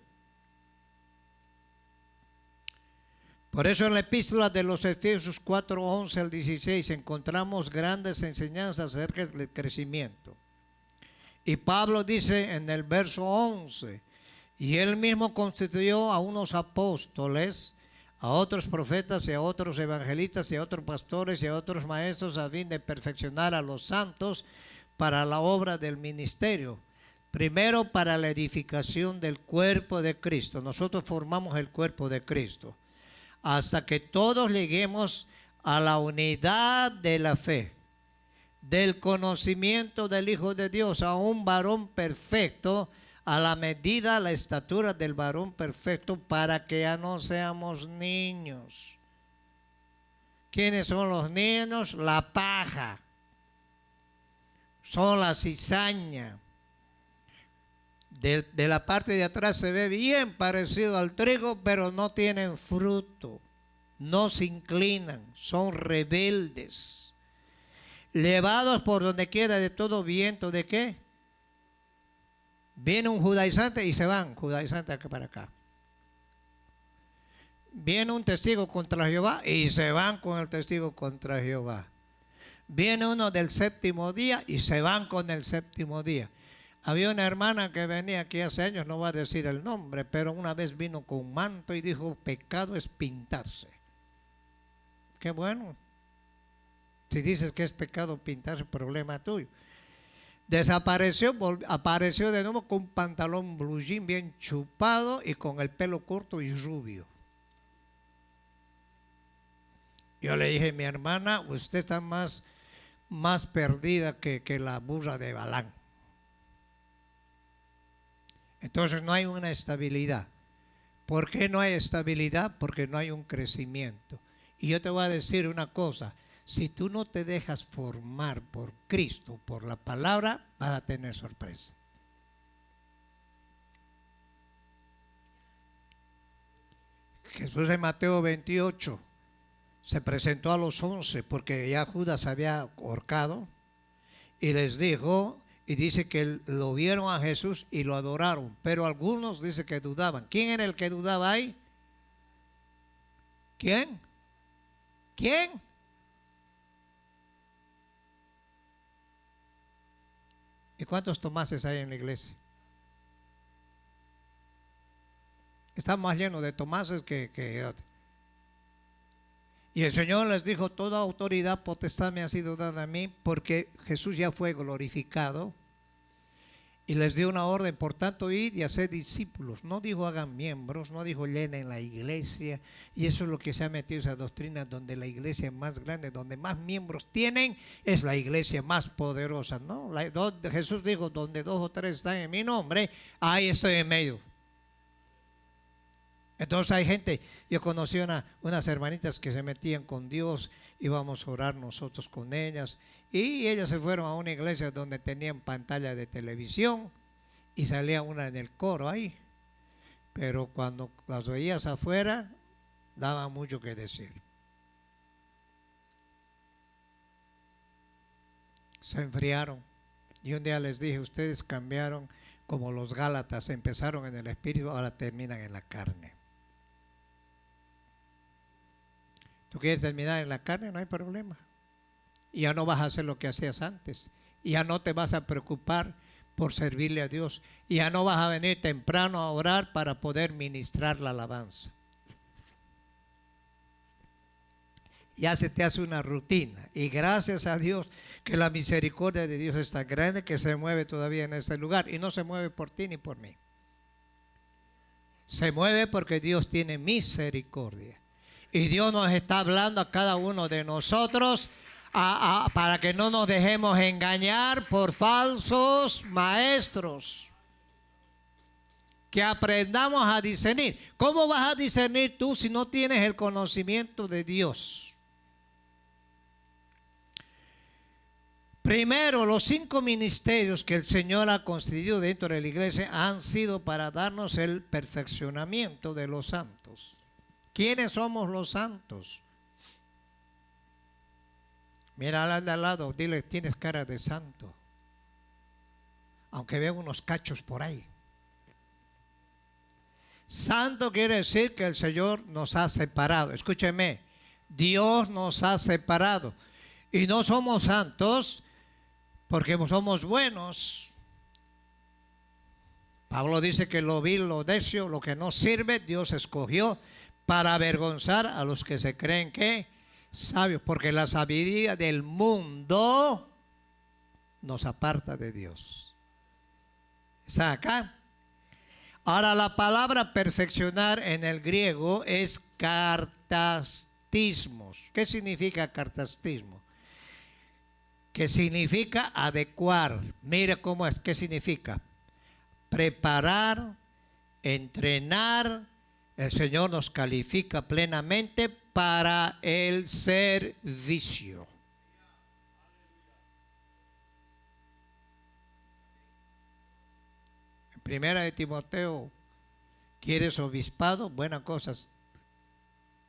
Por eso en la epístola de los Efesios 4:11 al 16 encontramos grandes enseñanzas acerca del crecimiento. Y Pablo dice en el verso 11, y él mismo constituyó a unos apóstoles, a otros profetas y a otros evangelistas y a otros pastores y a otros maestros a fin de perfeccionar a los santos para la obra del ministerio. Primero para la edificación del cuerpo de Cristo. Nosotros formamos el cuerpo de Cristo. Hasta que todos lleguemos a la unidad de la fe, del conocimiento del Hijo de Dios, a un varón perfecto, a la medida, la estatura del varón perfecto, para que ya no seamos niños. ¿Quiénes son los niños? La paja. Son la cizaña. De la parte de atrás se ve bien parecido al trigo, pero no tienen fruto. No se inclinan, son rebeldes. Llevados por donde quiera de todo viento, ¿de qué? Viene un judaizante y se van, judaizante acá para acá. Viene un testigo contra Jehová y se van con el testigo contra Jehová. Viene uno del séptimo día y se van con el séptimo día. Había una hermana que venía aquí hace años, no voy a decir el nombre, pero una vez vino con manto y dijo, pecado es pintarse. Qué bueno. Si dices que es pecado pintarse, problema tuyo. Desapareció, apareció de nuevo con un pantalón blue jean bien chupado y con el pelo corto y rubio. Yo le dije, mi hermana, usted está más perdida que la burra de Balán. Entonces no hay una estabilidad. ¿Por qué no hay estabilidad? Porque no hay un crecimiento. Y yo te voy a decir una cosa, si tú no te dejas formar por Cristo, por la palabra, vas a tener sorpresa. Jesús en Mateo 28 se presentó a los 11 porque ya Judas había ahorcado y les dijo, y dice que lo vieron a Jesús y lo adoraron, pero algunos dice que dudaban. ¿Quién era el que dudaba ahí? ¿Quién? ¿Quién? ¿Y cuántos Tomases hay en la iglesia? Está más lleno de Tomases que otros. Y el Señor les dijo, toda autoridad, potestad me ha sido dada a mí, porque Jesús ya fue glorificado. Y les dio una orden, por tanto, id y hacer discípulos. No dijo hagan miembros, no dijo llenen la iglesia. Y eso es lo que se ha metido esa doctrina, donde la iglesia más grande, donde más miembros tienen, es la iglesia más poderosa. ¿No? Jesús dijo, donde 2 o 3 están en mi nombre, ahí estoy en medio. Entonces hay gente, yo conocí unas hermanitas que se metían con Dios, íbamos a orar nosotros con ellas, y ellas se fueron a una iglesia donde tenían pantalla de televisión y salía una en el coro ahí, pero cuando las veías afuera daba mucho que decir. Se enfriaron y un día les dije, ustedes cambiaron como los Gálatas, empezaron en el espíritu, ahora terminan en la carne. Tú quieres terminar en la carne, no hay problema. Y ya no vas a hacer lo que hacías antes. Y ya no te vas a preocupar por servirle a Dios. Y ya no vas a venir temprano a orar para poder ministrar la alabanza. Ya se te hace una rutina. Y gracias a Dios que la misericordia de Dios es tan grande que se mueve todavía en este lugar. Y no se mueve por ti ni por mí. Se mueve porque Dios tiene misericordia. Y Dios nos está hablando a cada uno de nosotros para que no nos dejemos engañar por falsos maestros. Que aprendamos a discernir. ¿Cómo vas a discernir tú si no tienes el conocimiento de Dios? Primero, los 5 ministerios que el Señor ha constituido dentro de la iglesia han sido para darnos el perfeccionamiento de los santos. ¿Quiénes somos los santos? Mira al de al lado, dile, tienes cara de santo. Aunque vea unos cachos por ahí. Santo quiere decir que el Señor nos ha separado. Escúcheme, Dios nos ha separado. Y no somos santos porque somos buenos. Pablo dice que lo vil, lo necio, lo que no sirve, Dios escogió para avergonzar a los que se creen que sabios, porque la sabiduría del mundo nos aparta de Dios. ¿Está acá? Ahora la palabra perfeccionar en el griego es cartastismos. ¿Qué significa cartastismo? Que significa adecuar. Mire cómo es, ¿qué significa? Preparar, entrenar. El Señor nos califica plenamente para el servicio. En primera de Timoteo, ¿quieres obispado? Buenas cosas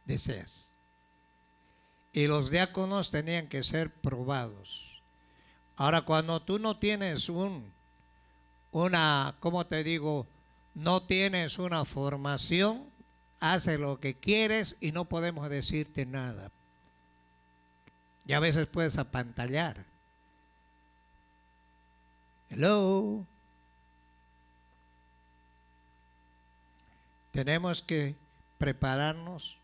deseas. Y los diáconos tenían que ser probados. Ahora, cuando tú no tienes ¿cómo te digo? No tienes una formación, hace lo que quieres y no podemos decirte nada. Y a veces puedes apantallar. Hello. Tenemos que prepararnos,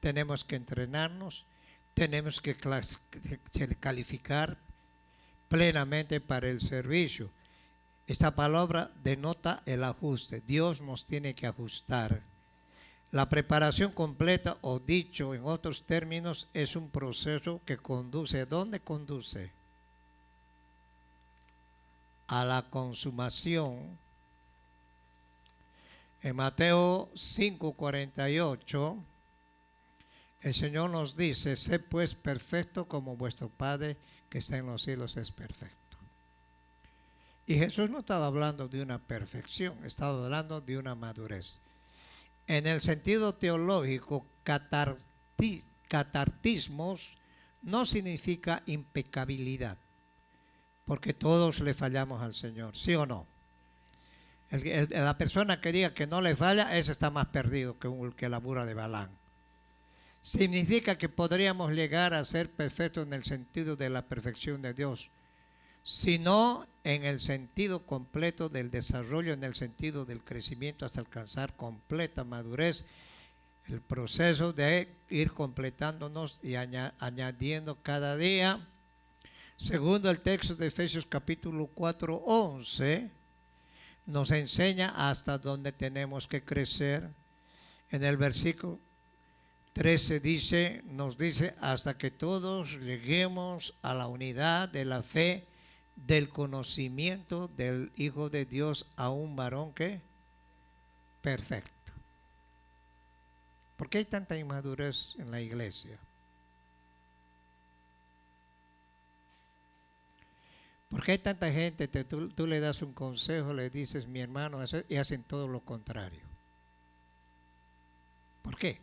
tenemos que entrenarnos, tenemos que calificar plenamente para el servicio. Esta palabra denota el ajuste. Dios nos tiene que ajustar. La preparación completa, o dicho en otros términos, es un proceso que conduce, ¿dónde conduce? A la consumación. En Mateo 5:48, el Señor nos dice: sed pues perfecto como vuestro Padre que está en los cielos es perfecto. Y Jesús no estaba hablando de una perfección, estaba hablando de una madurez. En el sentido teológico, catartismos no significa impecabilidad, porque todos le fallamos al Señor, ¿sí o no? La persona que diga que no le falla, ese está más perdido que la burra de Balaam. Significa que podríamos llegar a ser perfectos en el sentido de la perfección de Dios, sino en el sentido completo del desarrollo, en el sentido del crecimiento hasta alcanzar completa madurez, el proceso de ir completándonos y añadiendo cada día. Segundo el texto de Efesios capítulo 4:11, nos enseña hasta dónde tenemos que crecer. En el versículo 13 nos dice, hasta que todos lleguemos a la unidad de la fe, del conocimiento del Hijo de Dios, a un varón que perfecto. ¿Por qué hay tanta inmadurez en la iglesia? ¿Por qué hay tanta gente? Tú le das un consejo, le dices, mi hermano, y hacen todo lo contrario? ¿Por qué?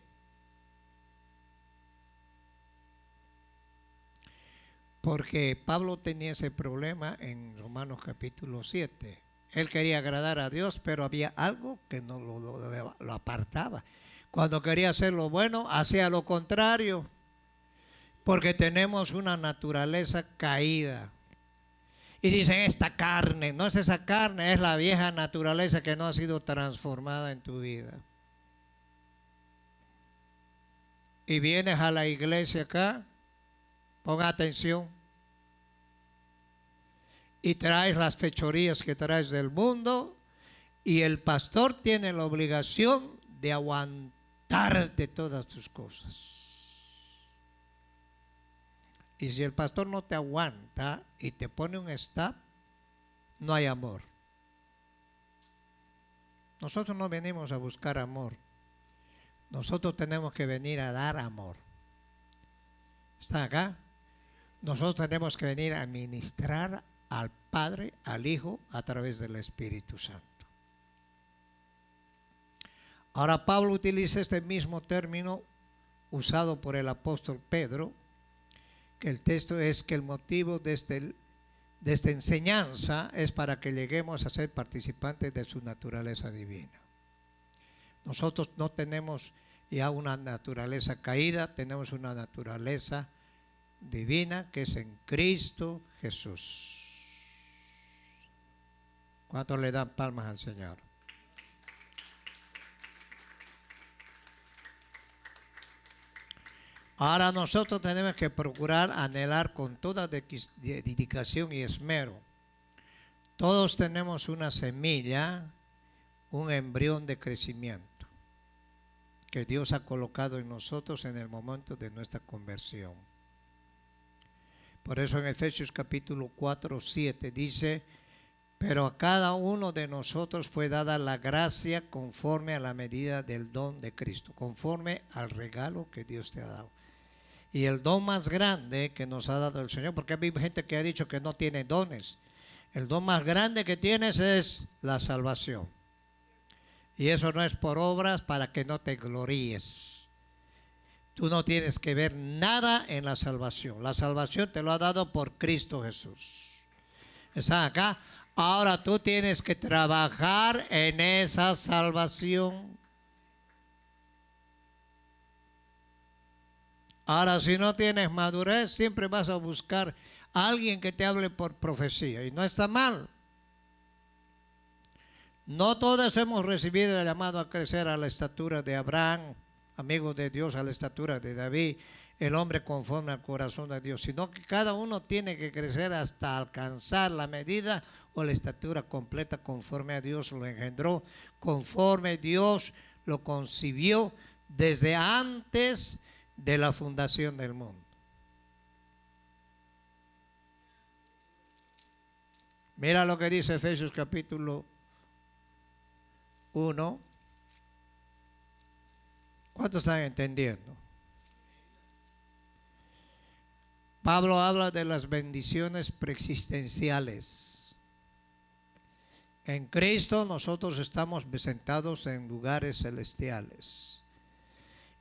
Porque Pablo tenía ese problema en Romanos capítulo 7. Él quería agradar a Dios, pero había algo que no lo apartaba. Cuando quería hacer lo bueno, hacía lo contrario. Porque tenemos una naturaleza caída. Y dicen, esta carne, no es esa carne, es la vieja naturaleza que no ha sido transformada en tu vida. Y vienes a la iglesia acá, ponga atención, y traes las fechorías que traes del mundo, y el pastor tiene la obligación de aguantarte todas tus cosas. Y si el pastor no te aguanta y te pone un stop, no hay amor. Nosotros no venimos a buscar amor. Nosotros tenemos que venir a dar amor. ¿Está acá? Nosotros tenemos que venir a ministrar al Padre, al Hijo, a través del Espíritu Santo. Ahora Pablo utiliza este mismo término usado por el apóstol Pedro, que el texto es que el motivo de esta enseñanza es para que lleguemos a ser participantes de su naturaleza divina. Nosotros no tenemos ya una naturaleza caída, tenemos una naturaleza divina que es en Cristo Jesús. ¿Cuántos le dan palmas al Señor? Ahora nosotros tenemos que procurar anhelar con toda dedicación y esmero. Todos tenemos una semilla, un embrión de crecimiento que Dios ha colocado en nosotros en el momento de nuestra conversión. Por eso en Efesios capítulo 4:7 dice, pero a cada uno de nosotros fue dada la gracia conforme a la medida del don de Cristo, conforme al regalo que Dios te ha dado. Y el don más grande que nos ha dado el Señor, porque hay gente que ha dicho que no tiene dones. El don más grande que tienes es la salvación. Y eso no es por obras para que no te gloríes. Tú no tienes que ver nada en la salvación. La salvación te lo ha dado por Cristo Jesús. ¿Está acá? Ahora tú tienes que trabajar en esa salvación. Ahora, si no tienes madurez, siempre vas a buscar a alguien que te hable por profecía. Y no está mal. No todos hemos recibido el llamado a crecer a la estatura de Abraham, amigo de Dios, a la estatura de David, el hombre conforme al corazón de Dios, sino que cada uno tiene que crecer hasta alcanzar la medida o la estatura completa conforme a Dios lo engendró, conforme Dios lo concibió desde antes de la fundación del mundo. Mira lo que dice Efesios capítulo 1. ¿Cuántos están entendiendo? Pablo habla de las bendiciones preexistenciales. En Cristo nosotros estamos sentados en lugares celestiales.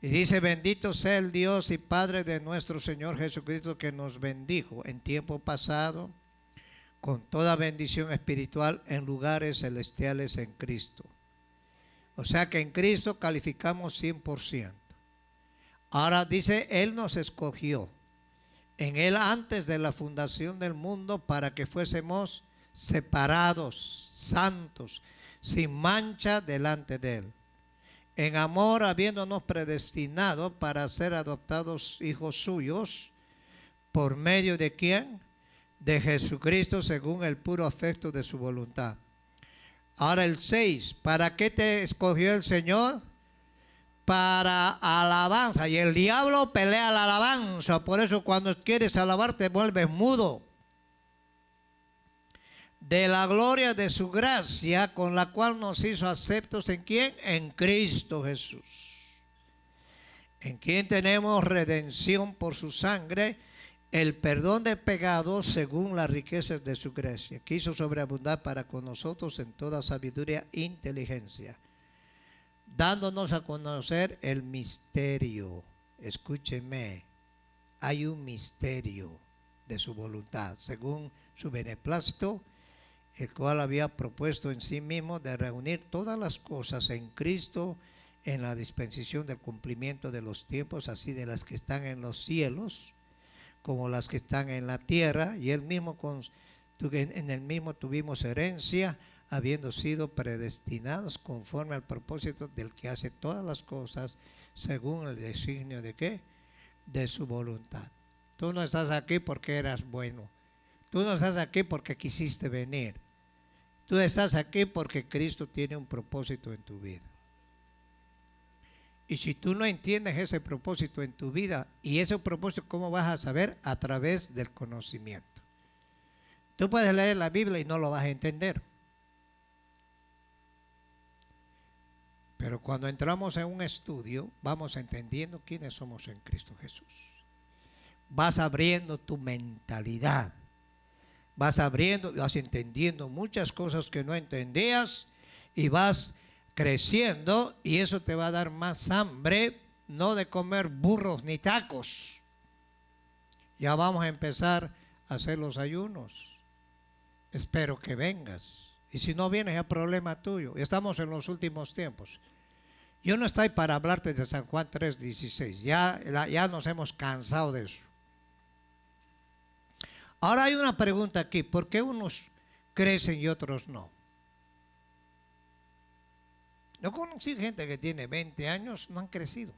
Y dice: bendito sea el Dios y Padre de nuestro Señor Jesucristo, que nos bendijo en tiempo pasado con toda bendición espiritual en lugares celestiales en Cristo. O sea que en Cristo calificamos 100%. Ahora dice, Él nos escogió en Él antes de la fundación del mundo para que fuésemos separados, santos, sin mancha delante de Él. En amor, habiéndonos predestinado para ser adoptados hijos suyos, ¿por medio de quién? De Jesucristo, según el puro afecto de su voluntad. Ahora el 6, ¿para qué te escogió el Señor? Para alabanza. Y el diablo pelea la alabanza. Por eso cuando quieres alabar te vuelves mudo. De la gloria de su gracia, con la cual nos hizo aceptos ¿en quién? En Cristo Jesús. En quien tenemos redención por su sangre, el perdón de pecados según las riquezas de su gracia. Quiso sobreabundar para con nosotros en toda sabiduría e inteligencia, dándonos a conocer el misterio. Escúcheme, hay un misterio de su voluntad, según su beneplácito, el cual había propuesto en sí mismo de reunir todas las cosas en Cristo en la dispensación del cumplimiento de los tiempos, así de las que están en los cielos como las que están en la tierra, y él mismo en el mismo tuvimos herencia, habiendo sido predestinados conforme al propósito del que hace todas las cosas según el designio de ¿qué? De su voluntad. Tú no estás aquí porque eras bueno. Tú no estás aquí porque quisiste venir. Tú estás aquí porque Cristo tiene un propósito en tu vida. Y si tú no entiendes ese propósito en tu vida, y ese propósito, ¿cómo vas a saber? A través del conocimiento. Tú puedes leer la Biblia y no lo vas a entender. Pero cuando entramos en un estudio, vamos entendiendo quiénes somos en Cristo Jesús. Vas abriendo tu mentalidad. Vas abriendo, vas entendiendo muchas cosas que no entendías y vas creciendo, y eso te va a dar más hambre, no de comer burros ni tacos. Ya vamos a empezar a hacer los ayunos. Espero que vengas. Y si no vienes, es problema tuyo. Estamos en los últimos tiempos. Yo no estoy para hablarte de San Juan 3:16. Ya nos hemos cansado de eso. Ahora hay una pregunta aquí. ¿Por qué unos crecen y otros no? Yo conocí gente que tiene 20 años, no han crecido.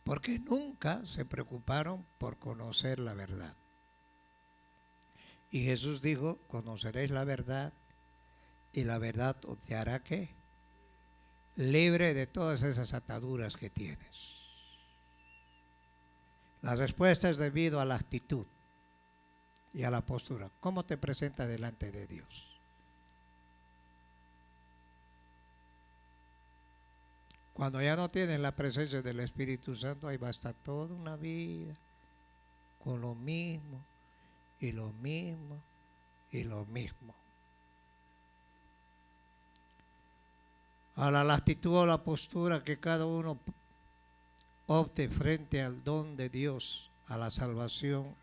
Porque nunca se preocuparon por conocer la verdad. Y Jesús dijo, conoceréis la verdad y la verdad os te hará ¿qué? Libre de todas esas ataduras que tienes. La respuesta es debido a la actitud y a la postura. ¿Cómo te presentas delante de Dios? Cuando ya no tienes la presencia del Espíritu Santo, ahí va a estar toda una vida con lo mismo y lo mismo y lo mismo. Ahora la actitud o la postura que cada uno opte frente al don de Dios, a la salvación.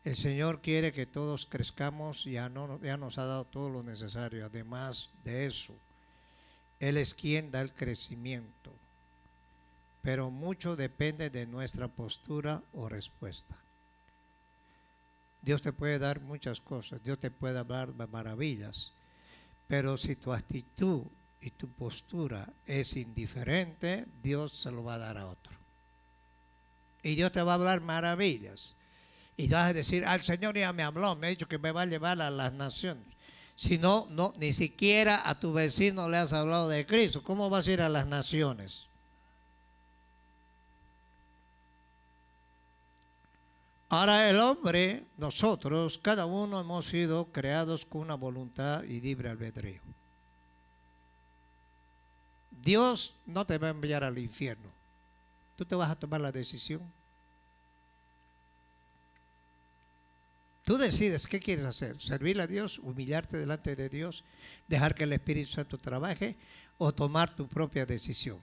El Señor quiere que todos crezcamos, ya nos ha dado todo lo necesario. Además de eso, Él es quien da el crecimiento, pero mucho depende de nuestra postura o respuesta. Dios te puede dar muchas cosas, Dios te puede hablar de maravillas, pero si tu actitud y tu postura es indiferente, Dios se lo va a dar a otro. Y Dios te va a hablar maravillas. Y vas a decir, el Señor ya me habló, me ha dicho que me va a llevar a las naciones. Si no, ni siquiera a tu vecino le has hablado de Cristo, ¿cómo vas a ir a las naciones? Ahora el hombre, nosotros, cada uno hemos sido creados con una voluntad y libre albedrío. Dios no te va a enviar al infierno. Tú te vas a tomar la decisión. Tú decides qué quieres hacer. Servirle a Dios, humillarte delante de Dios, dejar que el Espíritu Santo trabaje o tomar tu propia decisión.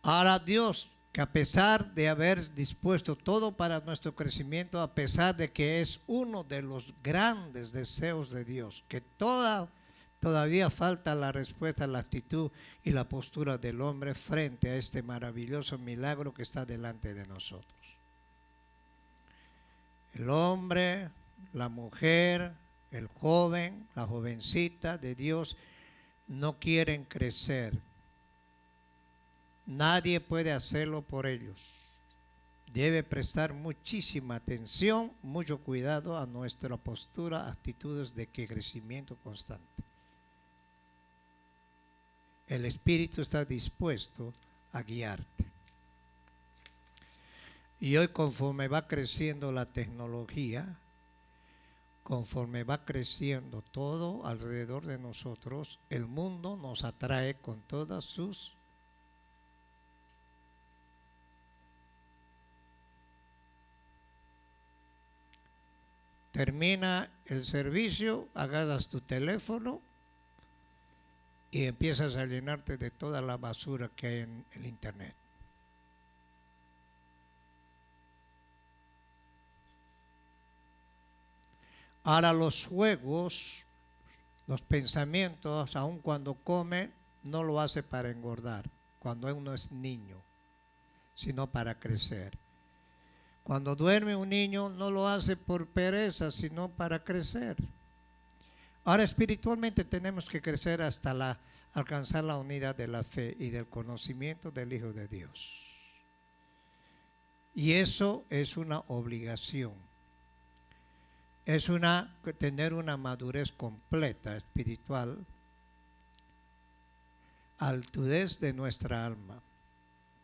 Ahora Dios, que a pesar de haber dispuesto todo para nuestro crecimiento, a pesar de que es uno de los grandes deseos de Dios, que todavía falta la respuesta, la actitud y la postura del hombre frente a este maravilloso milagro que está delante de nosotros. El hombre, la mujer, el joven, la jovencita de Dios no quieren crecer. Nadie puede hacerlo por ellos. Debe prestar muchísima atención, mucho cuidado a nuestra postura, actitudes de crecimiento constante. El Espíritu está dispuesto a guiarte. Y hoy, conforme va creciendo la tecnología, conforme va creciendo todo alrededor de nosotros, el mundo nos atrae con todas sus termina el servicio, agarras tu teléfono y empiezas a llenarte de toda la basura que hay en el internet. Ahora los juegos, los pensamientos, aun cuando come, no lo hace para engordar, cuando uno es niño, sino para crecer. Cuando duerme un niño no lo hace por pereza, sino para crecer. Ahora espiritualmente tenemos que crecer hasta alcanzar la unidad de la fe y del conocimiento del Hijo de Dios. Y eso es una obligación. Es tener una madurez completa espiritual, altudez de nuestra alma.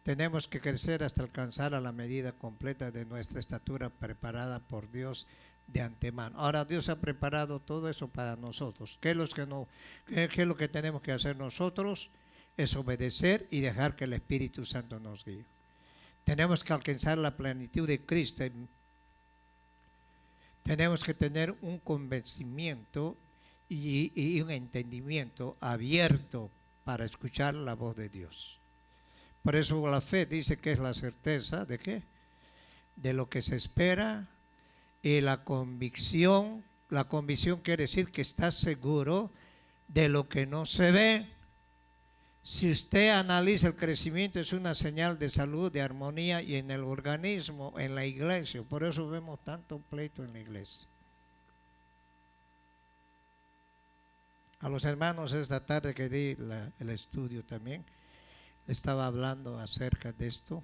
Tenemos que crecer hasta alcanzar a la medida completa de nuestra estatura preparada por Dios de antemano. Ahora Dios ha preparado todo eso para nosotros. ¿Qué es lo que tenemos que hacer nosotros? Es obedecer y dejar que el Espíritu Santo nos guíe. Tenemos que alcanzar la plenitud de Cristo. Tenemos que tener un convencimiento y un entendimiento abierto para escuchar la voz de Dios. Por eso la fe dice que es la certeza de ¿qué? De lo que se espera, y la convicción quiere decir que estás seguro de lo que no se ve. Si usted analiza el crecimiento, es una señal de salud, de armonía y en el organismo, en la iglesia. Por eso vemos tanto pleito en la iglesia. A los hermanos esta tarde que di el estudio también, estaba hablando acerca de esto.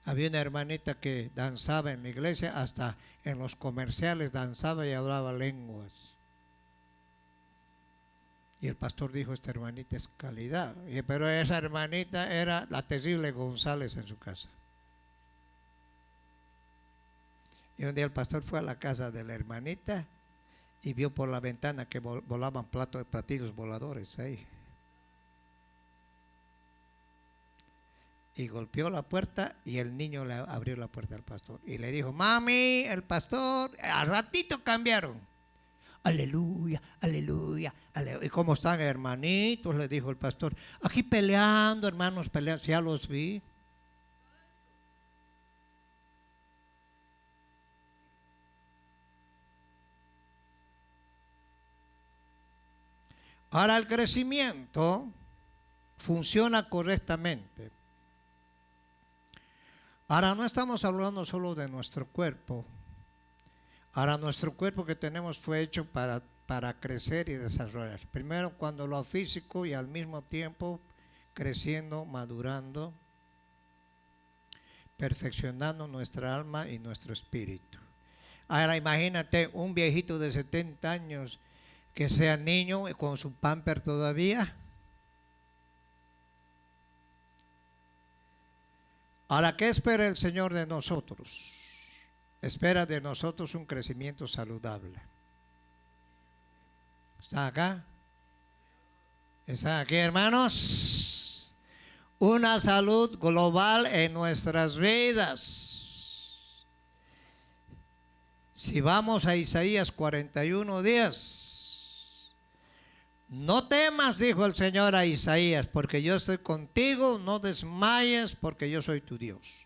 Había una hermanita que danzaba en la iglesia, hasta en los comerciales danzaba y hablaba lenguas. Y el pastor dijo, esta hermanita es calidad. Pero esa hermanita era la terrible González en su casa. Y un día el pastor fue a la casa de la hermanita y vio por la ventana que volaban platillos voladores ahí. Y golpeó la puerta y el niño le abrió la puerta al pastor. Y le dijo, mami, el pastor, al ratito cambiaron. Aleluya, aleluya, aleluya. ¿Y cómo están, hermanitos? Le dijo el pastor. Aquí peleando, hermanos, peleando. Ya los vi. Ahora el crecimiento funciona correctamente. Ahora no estamos hablando solo de nuestro cuerpo. Ahora nuestro cuerpo que tenemos fue hecho para crecer y desarrollar. Primero cuando lo físico y al mismo tiempo creciendo, madurando, perfeccionando nuestra alma y nuestro espíritu. Ahora imagínate un viejito de 70 años que sea niño y con su pamper todavía. Ahora, ¿qué espera el Señor de nosotros? Espera de nosotros un crecimiento saludable. ¿Están acá? ¿Están aquí, hermanos? Una salud global en nuestras vidas. Si vamos a Isaías 41:10. No temas, dijo el Señor a Isaías, porque yo estoy contigo, no desmayes, porque yo soy tu Dios.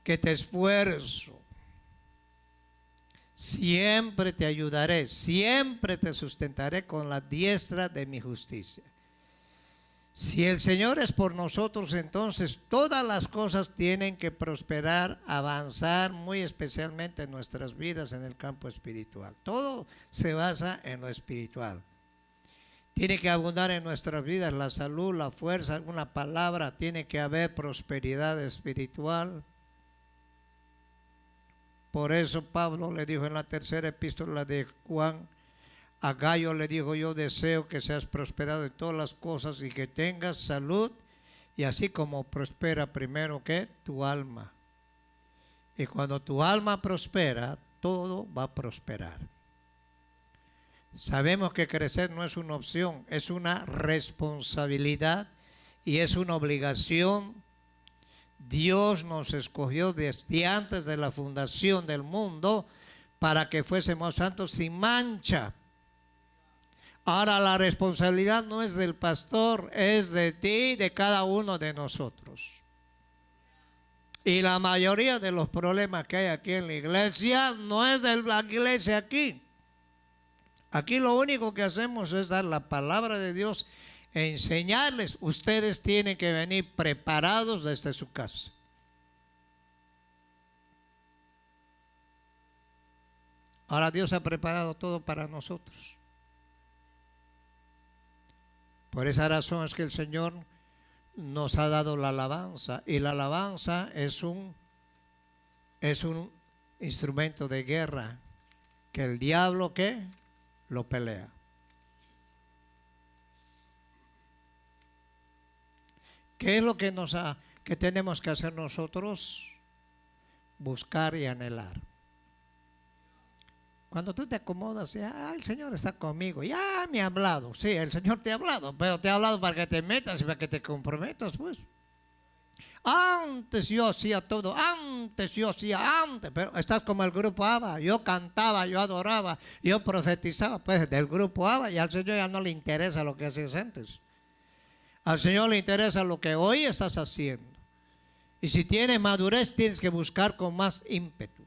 Que te esfuerzo, siempre te ayudaré, siempre te sustentaré con la diestra de mi justicia. Si el Señor es por nosotros, entonces todas las cosas tienen que prosperar, avanzar, muy especialmente en nuestras vidas en el campo espiritual. Todo se basa en lo espiritual. Tiene que abundar en nuestras vidas la salud, la fuerza, alguna palabra, tiene que haber prosperidad espiritual. Por eso Pablo le dijo en la tercera epístola de Juan, a Gallo le dijo: yo deseo que seas prosperado en todas las cosas y que tengas salud, y así como prospera primero que tu alma. Y cuando tu alma prospera, todo va a prosperar. Sabemos que crecer no es una opción, es una responsabilidad y es una obligación. Dios nos escogió desde antes de la fundación del mundo para que fuésemos santos sin mancha. Ahora la responsabilidad no es del pastor, es de ti, de cada uno de nosotros. Y la mayoría de los problemas que hay aquí en la iglesia no es de la iglesia aquí. Aquí lo único que hacemos es dar la palabra de Dios e enseñarles. Ustedes tienen que venir preparados desde su casa. Ahora Dios ha preparado todo para nosotros. Por esa razón es que el Señor nos ha dado la alabanza. Y la alabanza es un instrumento de guerra que el diablo, ¿qué?, lo pelea. ¿Qué es lo que que tenemos que hacer nosotros? Buscar y anhelar. Cuando tú te acomodas, el Señor está conmigo, ya me ha hablado. Sí, el Señor te ha hablado, pero te ha hablado para que te metas y para que te comprometas, pues. Antes yo hacía todo, pero estás como el grupo ABBA. Yo cantaba, yo adoraba, yo profetizaba, pues del grupo ABBA, y al Señor ya no le interesa lo que hacías antes. Al Señor le interesa lo que hoy estás haciendo. Y si tienes madurez, tienes que buscar con más ímpetu.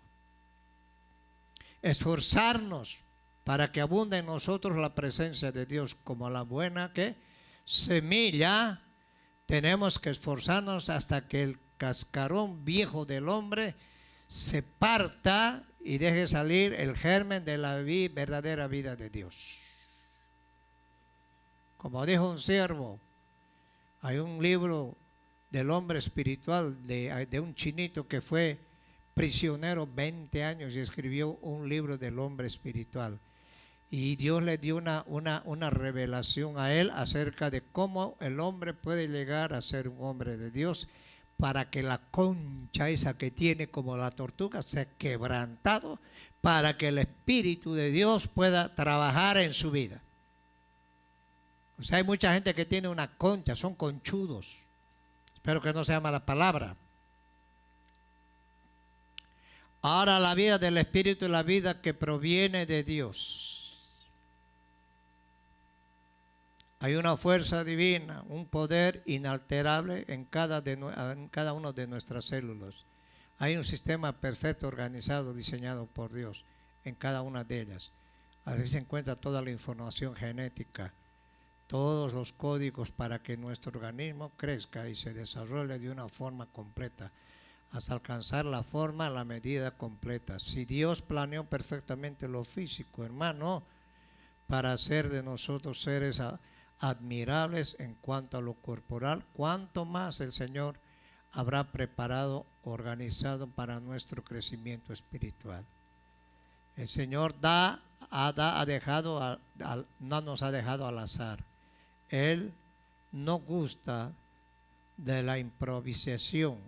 Esforzarnos para que abunde en nosotros la presencia de Dios como la buena semilla. Tenemos que esforzarnos hasta que el cascarón viejo del hombre se parta y deje salir el germen de la verdadera vida de Dios. Como dijo un siervo, hay un libro del hombre espiritual de un chinito que fue prisionero 20 años y escribió un libro del hombre espiritual. Y Dios le dio una revelación a él acerca de cómo el hombre puede llegar a ser un hombre de Dios, para que la concha esa que tiene como la tortuga sea quebrantado, para que el Espíritu de Dios pueda trabajar en su vida. O sea, hay mucha gente que tiene una concha, son conchudos. Espero que no sea mala palabra. Ahora la vida del Espíritu es la vida que proviene de Dios. Hay una fuerza divina, un poder inalterable en cada una de nuestras células. Hay un sistema perfecto, organizado, diseñado por Dios en cada una de ellas. Así se encuentra toda la información genética, todos los códigos para que nuestro organismo crezca y se desarrolle de una forma completa, hasta alcanzar la forma, la medida completa. Si Dios planeó perfectamente lo físico, hermano, para hacer de nosotros seres admirables en cuanto a lo corporal, cuanto más el Señor habrá preparado, organizado para nuestro crecimiento espiritual. El Señor no nos ha dejado al azar. Él no gusta de la improvisación.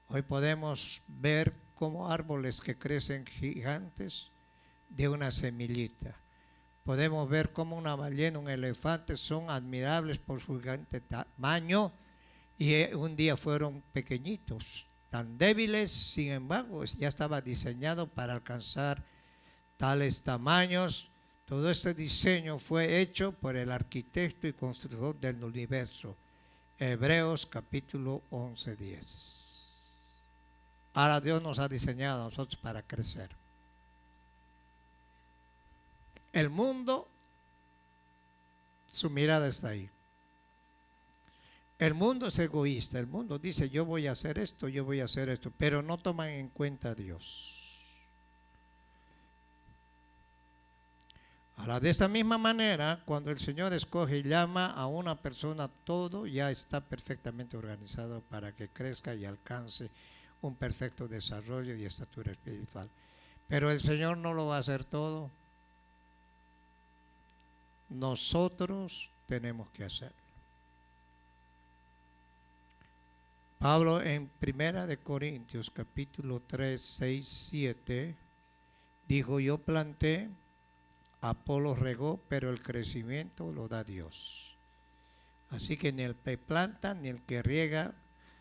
Hoy podemos ver como árboles que crecen gigantes de una semillita. Podemos ver cómo una ballena, un elefante son admirables por su gigante tamaño y un día fueron pequeñitos, tan débiles, sin embargo, ya estaba diseñado para alcanzar tales tamaños. Todo este diseño fue hecho por el arquitecto y constructor del universo. Hebreos capítulo 11:10. Ahora Dios nos ha diseñado a nosotros para crecer. El mundo, su mirada está ahí. El mundo es egoísta. El mundo dice, yo voy a hacer esto, yo voy a hacer esto, pero no toman en cuenta a Dios. Ahora, de esta misma manera, cuando el Señor escoge y llama a una persona, todo ya está perfectamente organizado para que crezca y alcance un perfecto desarrollo y estatura espiritual. Pero el Señor no lo va a hacer todo. Nosotros tenemos que hacerlo. Pablo en 1 Corintios capítulo 3, 6, 7 dijo, yo planté, Apolo regó, pero el crecimiento lo da Dios. Así que ni el que planta ni el que riega,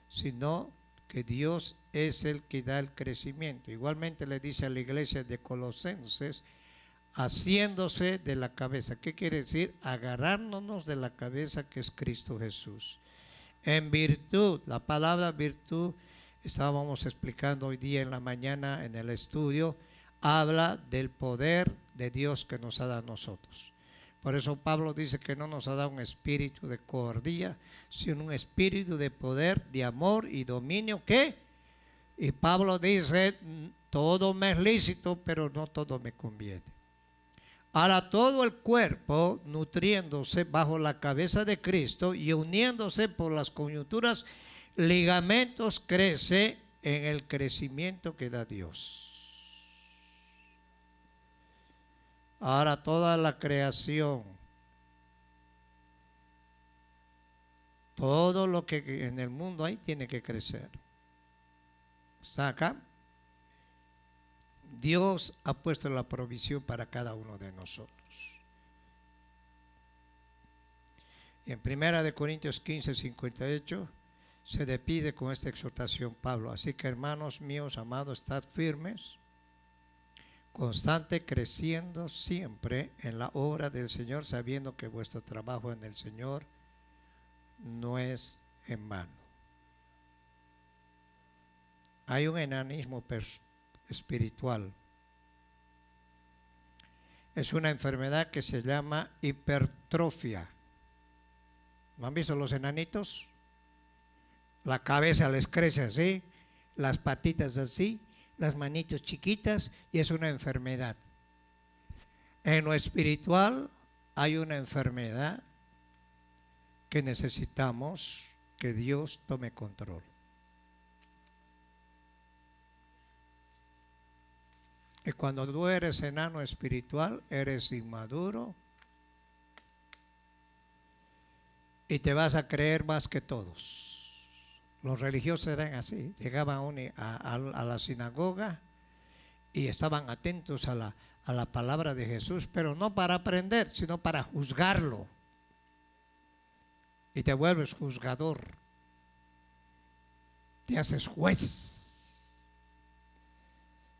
sino que Dios es el que da el crecimiento. Igualmente le dice a la iglesia de Colosenses, haciéndose de la cabeza. ¿Qué quiere decir? Agarrándonos de la cabeza que es Cristo Jesús. En virtud, la palabra virtud, estábamos explicando hoy día en la mañana en el estudio, habla del poder de Dios que nos ha dado a nosotros. Por eso Pablo dice que no nos ha dado un espíritu de cobardía, sino un espíritu de poder, de amor y dominio. ¿Qué? Y Pablo dice, todo me es lícito, pero no todo me conviene. Ahora todo el cuerpo nutriéndose bajo la cabeza de Cristo y uniéndose por las coyunturas, ligamentos, crece en el crecimiento que da Dios. Ahora toda la creación, todo lo que en el mundo hay tiene que crecer. ¿Está acá? Dios ha puesto la provisión para cada uno de nosotros. Y en 1 Corintios 15, 58 se despide con esta exhortación Pablo. Así que hermanos míos, amados, estad firmes, constante, creciendo siempre en la obra del Señor, sabiendo que vuestro trabajo en el Señor no es en vano. Hay un enanismo espiritual. Es una enfermedad que se llama hipertrofia. ¿No han visto los enanitos? La cabeza les crece así, las patitas así, las manitos chiquitas, y es una enfermedad. En lo espiritual hay una enfermedad que necesitamos que Dios tome control. Y cuando tú eres enano espiritual, eres inmaduro y te vas a creer más que todos. Los religiosos eran así, llegaban a la sinagoga y estaban atentos a la palabra de Jesús, pero no para aprender, sino para juzgarlo. Y te vuelves juzgador, te haces juez.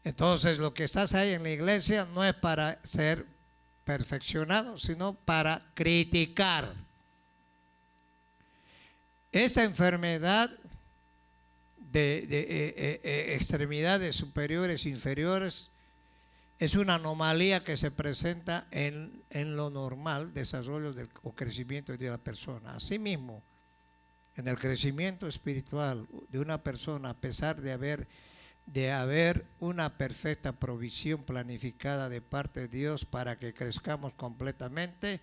Entonces lo que estás ahí en la iglesia no es para ser perfeccionado, sino para criticar. Esta enfermedad de extremidades superiores e inferiores es una anomalía que se presenta en lo normal desarrollo o crecimiento de la persona. Asimismo, en el crecimiento espiritual de una persona, a pesar de haber una perfecta provisión planificada de parte de Dios para que crezcamos completamente,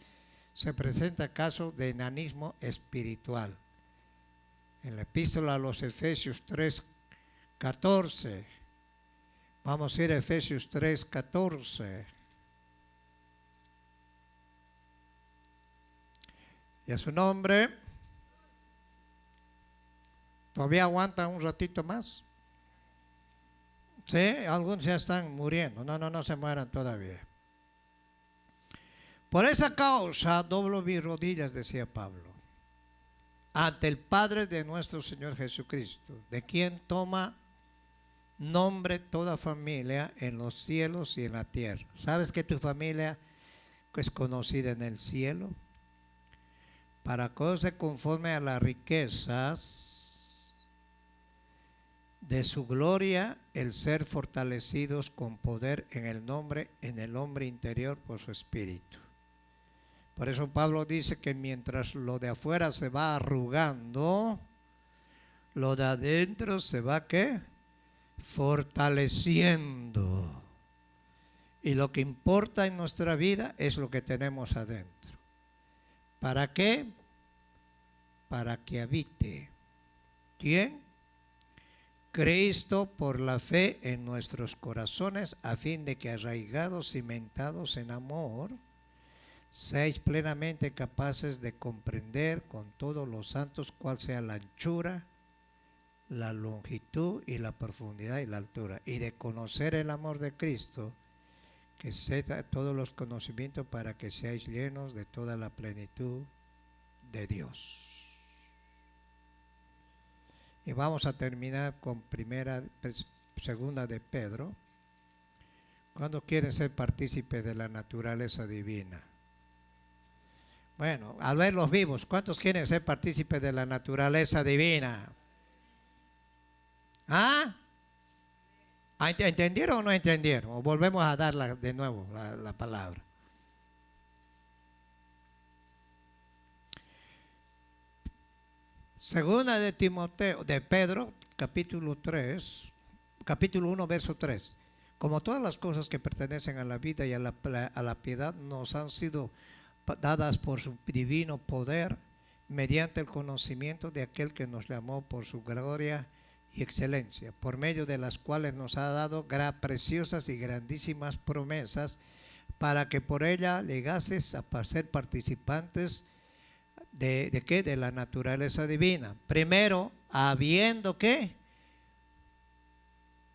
se presenta casos de enanismo espiritual. En la epístola a los Efesios 3:14. Vamos a ir a Efesios 3:14. Y a su nombre. ¿Todavía aguantan un ratito más? Sí, algunos ya están muriendo. No se mueran todavía. Por esa causa doblo mis rodillas, decía Pablo, ante el Padre de nuestro Señor Jesucristo, de quien toma nombre toda familia en los cielos y en la tierra. ¿Sabes que tu familia es conocida en el cielo? Para que os dé conforme a las riquezas de su gloria, el ser fortalecidos con poder en el hombre interior por su espíritu. Por eso Pablo dice que mientras lo de afuera se va arrugando, lo de adentro se va ¿qué? Fortaleciendo. Y lo que importa en nuestra vida es lo que tenemos adentro. ¿Para qué? Para que habite. ¿Quién? Cristo por la fe en nuestros corazones, a fin de que arraigados, cimentados en amor, seáis plenamente capaces de comprender con todos los santos cuál sea la anchura, la longitud y la profundidad y la altura, y de conocer el amor de Cristo, que sea todos los conocimientos, para que seáis llenos de toda la plenitud de Dios. Y vamos a terminar con segunda de Pedro. ¿Cuándo quieren ser partícipes de la naturaleza divina? Bueno, al ver los vivos, ¿cuántos quieren ser partícipes de la naturaleza divina? ¿Ah? ¿Entendieron o no entendieron? O volvemos a dar de nuevo la palabra. Segunda de Timoteo, de Pedro, capítulo 1, verso 3. Como todas las cosas que pertenecen a la vida y a la piedad nos han sido dadas por su divino poder, mediante el conocimiento de aquel que nos llamó por su gloria y excelencia, por medio de las cuales nos ha dado preciosas y grandísimas promesas, para que por ella llegases a ser participantes ¿de qué? De la naturaleza divina. Primero, habiendo ¿qué?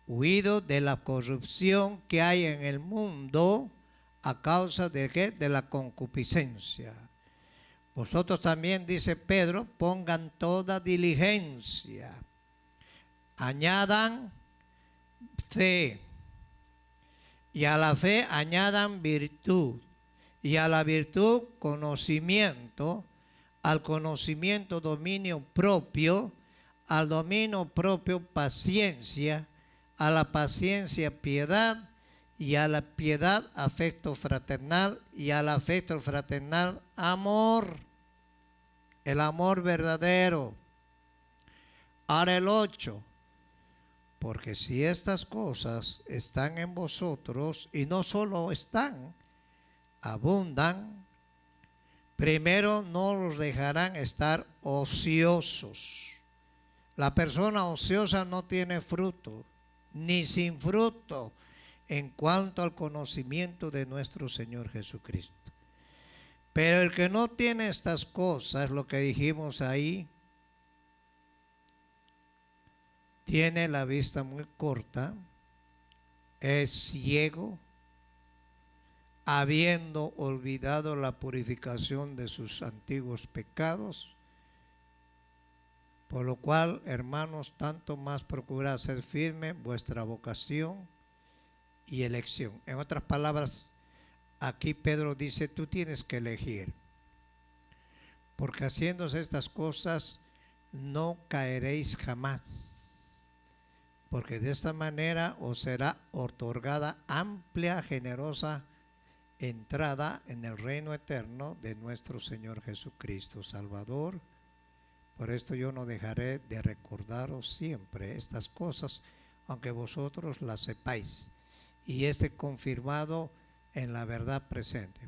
Huido de la corrupción que hay en el mundo a causa de ¿qué? De la concupiscencia. Vosotros también, dice Pedro, pongan toda diligencia, añadan fe, y a la fe añadan virtud, y a la virtud conocimiento, al conocimiento dominio propio, al dominio propio paciencia, a la paciencia piedad, y a la piedad afecto fraternal, y al afecto fraternal amor, el amor verdadero. Ahora el 8, porque si estas cosas están en vosotros, y no solo están, abundan, primero no los dejarán estar ociosos. La persona ociosa no tiene fruto, ni sin fruto, en cuanto al conocimiento de nuestro Señor Jesucristo. Pero el que no tiene estas cosas, lo que dijimos ahí, tiene la vista muy corta, es ciego, habiendo olvidado la purificación de sus antiguos pecados, por lo cual, hermanos, tanto más procurad ser firme vuestra vocación y elección. En otras palabras, aquí Pedro dice, tú tienes que elegir, porque haciéndose estas cosas no caeréis jamás, porque de esta manera os será otorgada amplia, generosa entrada en el reino eterno de nuestro Señor Jesucristo, Salvador. Por esto yo no dejaré de recordaros siempre estas cosas, aunque vosotros las sepáis, y esté confirmado en la verdad presente.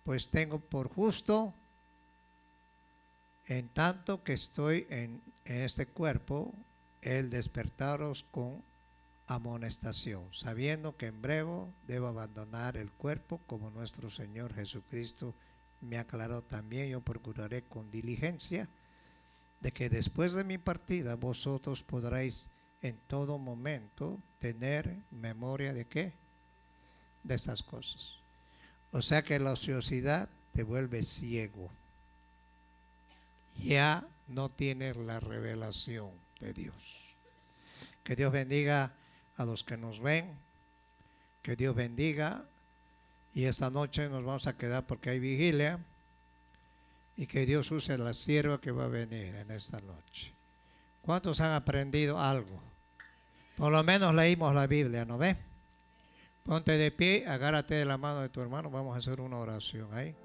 Pues tengo por justo, en tanto que estoy en en este cuerpo, el despertaros con amonestación, sabiendo que en breve debo abandonar el cuerpo, como nuestro Señor Jesucristo me aclaró también. Yo procuraré con diligencia de que después de mi partida vosotros podréis en todo momento tener memoria de qué, de esas cosas. O sea que la ociosidad te vuelve ciego, ya no tienes la revelación de Dios. Que Dios bendiga a los que nos ven, que Dios bendiga, y esta noche nos vamos a quedar porque hay vigilia, y que Dios use la sierva que va a venir en esta noche. ¿Cuántos han aprendido algo? Por lo menos leímos la Biblia, ¿no ves? Ponte de pie, agárrate de la mano de tu hermano, vamos a hacer una oración ahí.